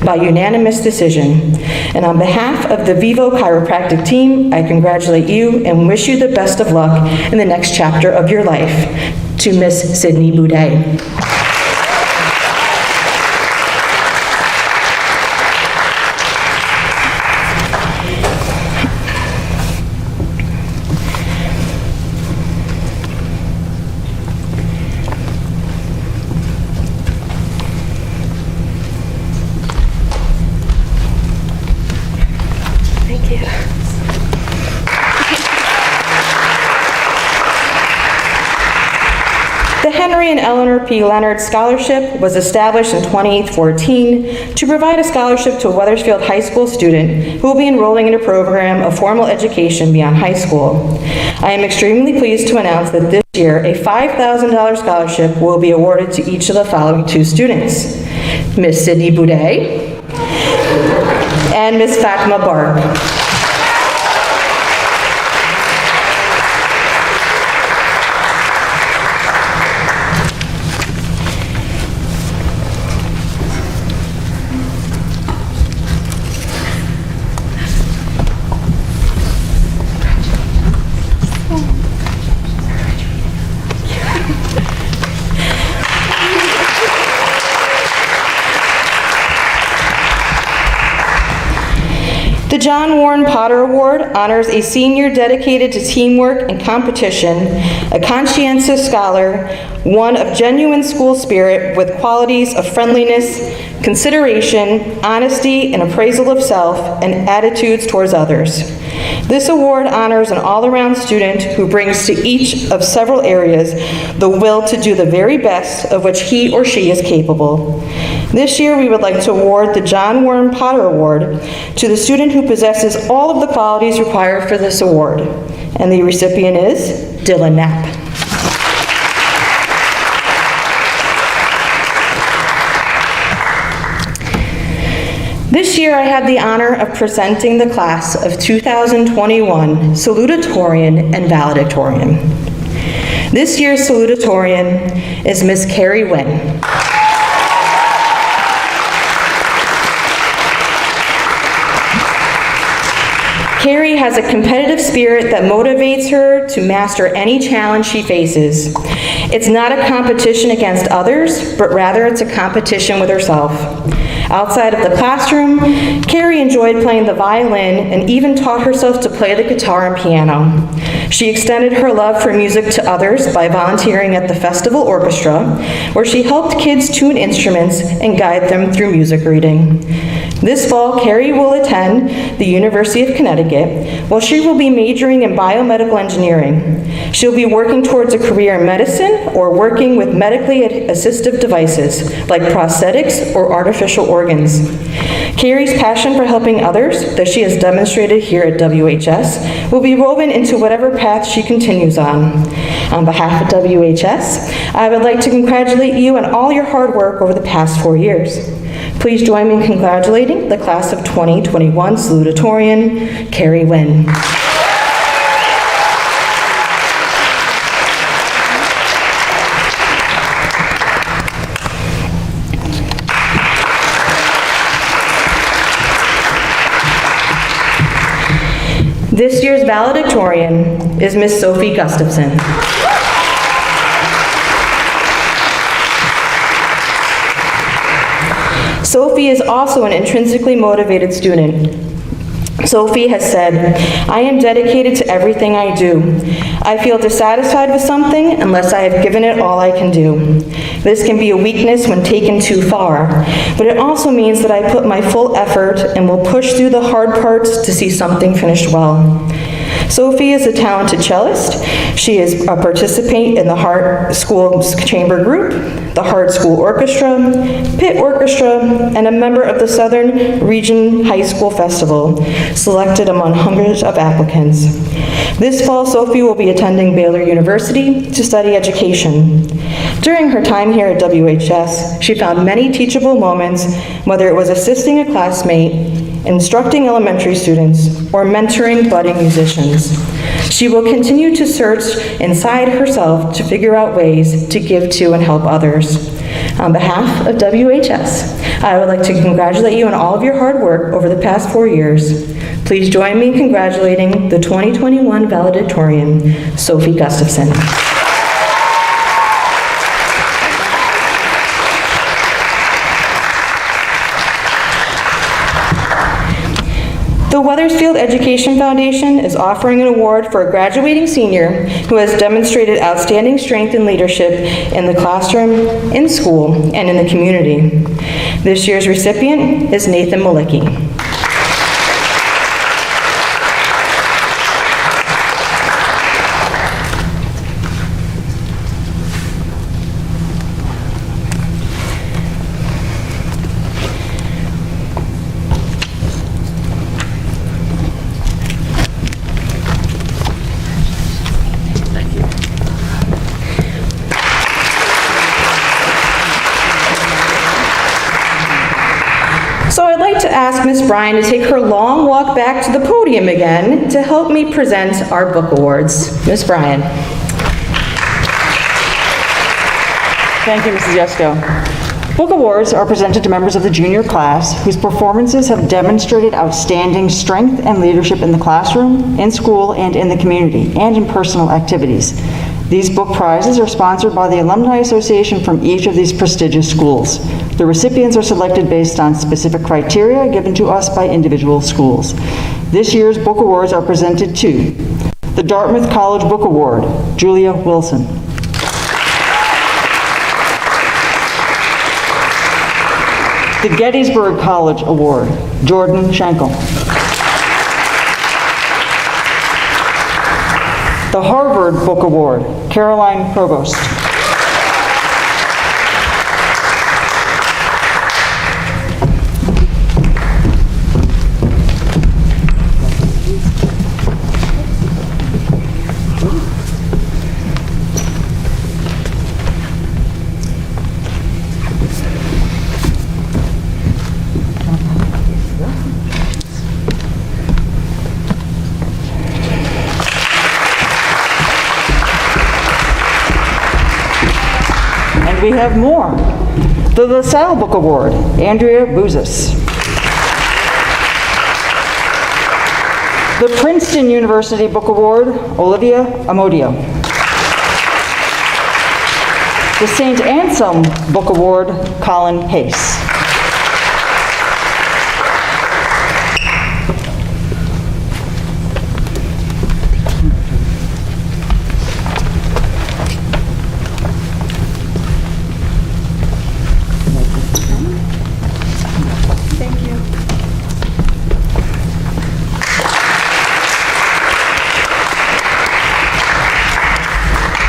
by unanimous decision. And on behalf of the Vivo Chiropractic team, I congratulate you and wish you the best of luck in the next chapter of your life. To Miss Sydney Boudet. The Henry and Eleanor P. Leonard Scholarship was established in 2014 to provide a scholarship to a Wethersfield High School student who will be enrolling in a program of formal education beyond high school. I am extremely pleased to announce that this year a $5,000 scholarship will be awarded to each of the following two students: Miss Sydney Boudet and Miss Fatima Bark. The John Warren Potter Award honors a senior dedicated to teamwork and competition, a conscientious scholar, one of genuine school spirit with qualities of friendliness, consideration, honesty, and appraisal of self, and attitudes towards others. This award honors an all-around student who brings to each of several areas the will to do the very best of which he or she is capable. This year, we would like to award the John Warren Potter Award to the student who possesses all of the qualities required for this award. And the recipient is Dylan Knapp. This year, I had the honor of presenting the class of 2021 salutatorian and valedictorian. This year's salutatorian is Miss Carrie Wynn. Carrie has a competitive spirit that motivates her to master any challenge she faces. It's not a competition against others, but rather it's a competition with herself. Outside of the classroom, Carrie enjoyed playing the violin and even taught herself to play the guitar and piano. She extended her love for music to others by volunteering at the festival orchestra, where she helped kids tune instruments and guide them through music reading. This fall, Carrie will attend the University of Connecticut, where she will be majoring in biomedical engineering. She'll be working towards a career in medicine or working with medically assistive devices like prosthetics or artificial organs. Carrie's passion for helping others that she has demonstrated here at WHS will be woven into whatever path she continues on. On behalf of WHS, I would like to congratulate you on all your hard work over the past 4 years. Please join me in congratulating the class of 2021 salutatorian, Carrie Wynn. This year's valedictorian is Miss Sophie Gustafson. Sophie is also an intrinsically motivated student. Sophie has said, "I am dedicated to everything I do. I feel dissatisfied with something unless I have given it all I can do. This can be a weakness when taken too far, but it also means that I put my full effort and will push through the hard parts to see something finished well." Sophie is a talented cellist. She is a participant in the Hart School Chamber Group, the Hart School Orchestra, Pitt Orchestra, and a member of the Southern Region High School Festival, selected among hundreds of applicants. This fall, Sophie will be attending Baylor University to study education. During her time here at WHS, she found many teachable moments, whether it was assisting a classmate, instructing elementary students, or mentoring budding musicians. She will continue to search inside herself to figure out ways to give to and help others. On behalf of WHS, I would like to congratulate you on all of your hard work over the past 4 years. Please join me in congratulating the 2021 valedictorian, Sophie Gustafson. The Wethersfield Education Foundation is offering an award for a graduating senior who has demonstrated outstanding strength and leadership in the classroom, in school, and in the community. This year's recipient is Nathan Malicki. to ask Miss Bryan to take her long walk back to the podium again to help me present our book awards. Miss Bryan. Thank you, Mrs. Yesko. Book awards are presented to members of the junior class whose performances have demonstrated outstanding strength and leadership in the classroom, in school, and in the community, and in personal activities. These book prizes are sponsored by the Alumni Association from each of these prestigious schools. The recipients are selected based on specific criteria given to us by individual schools. This year's book awards are presented to the Dartmouth College Book Award, Julia Wilson. The Gettysburg College Award, Jordan Schenkel. The Harvard Book Award, Caroline Provost. We have more. The LaSalle Book Award, Andrea Bouzis. The Princeton University Book Award, Olivia Amodio. The St. Anselm Book Award, Colin Pace.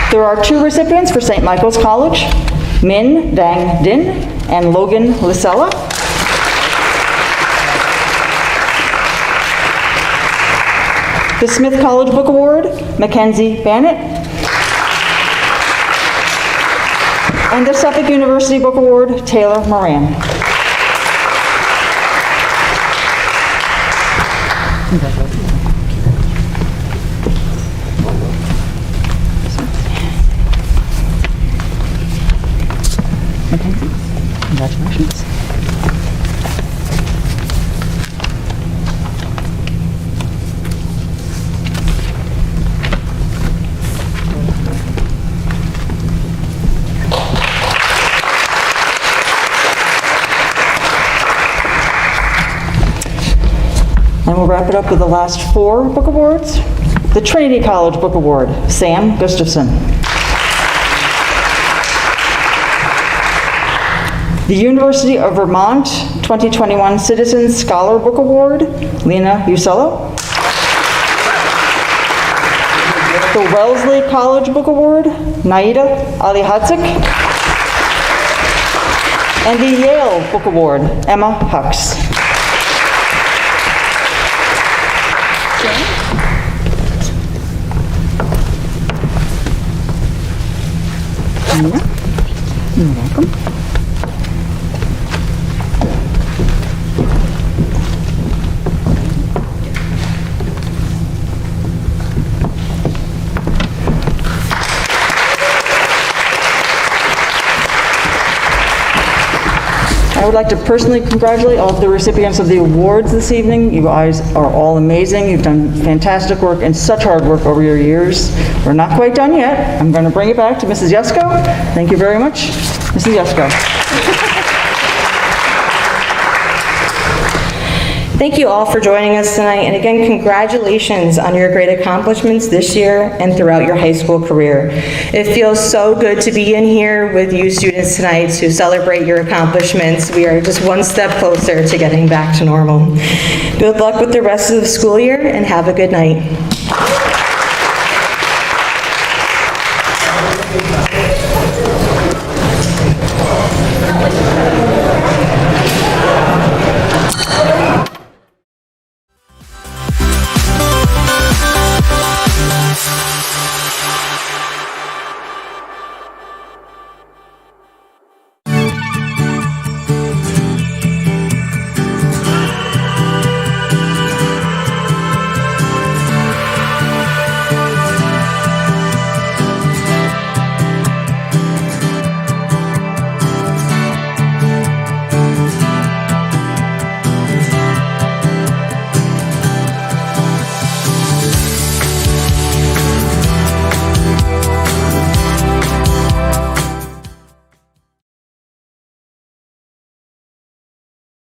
There are two recipients for St. Michael's College, Min Dang Din and Logan Lisella. The Smith College Book Award, Mackenzie Bannett. And the Suffolk University Book Award, Taylor Moran. Congratulations. And we'll wrap it up with the last four book awards. The Trinity College Book Award, Sam Gustafson. The University of Vermont 2021 Citizen Scholar Book Award, Lena Usello. The Wellesley College Book Award, Naida Alihadzik. And the Yale Book Award, Emma Hux. You're welcome. I would like to personally congratulate all of the recipients of the awards this evening. You guys are all amazing. You've done fantastic work and such hard work over your years. We're not quite done yet. I'm going to bring it back to Mrs. Yesko. Thank you very much, Mrs. Yesko. Thank you all for joining us tonight, and again, congratulations on your great accomplishments this year and throughout your high school career. It feels so good to be in here with you students tonight to celebrate your accomplishments. We are just one step closer to getting back to normal. Good luck with the rest of the school year, and have a good night.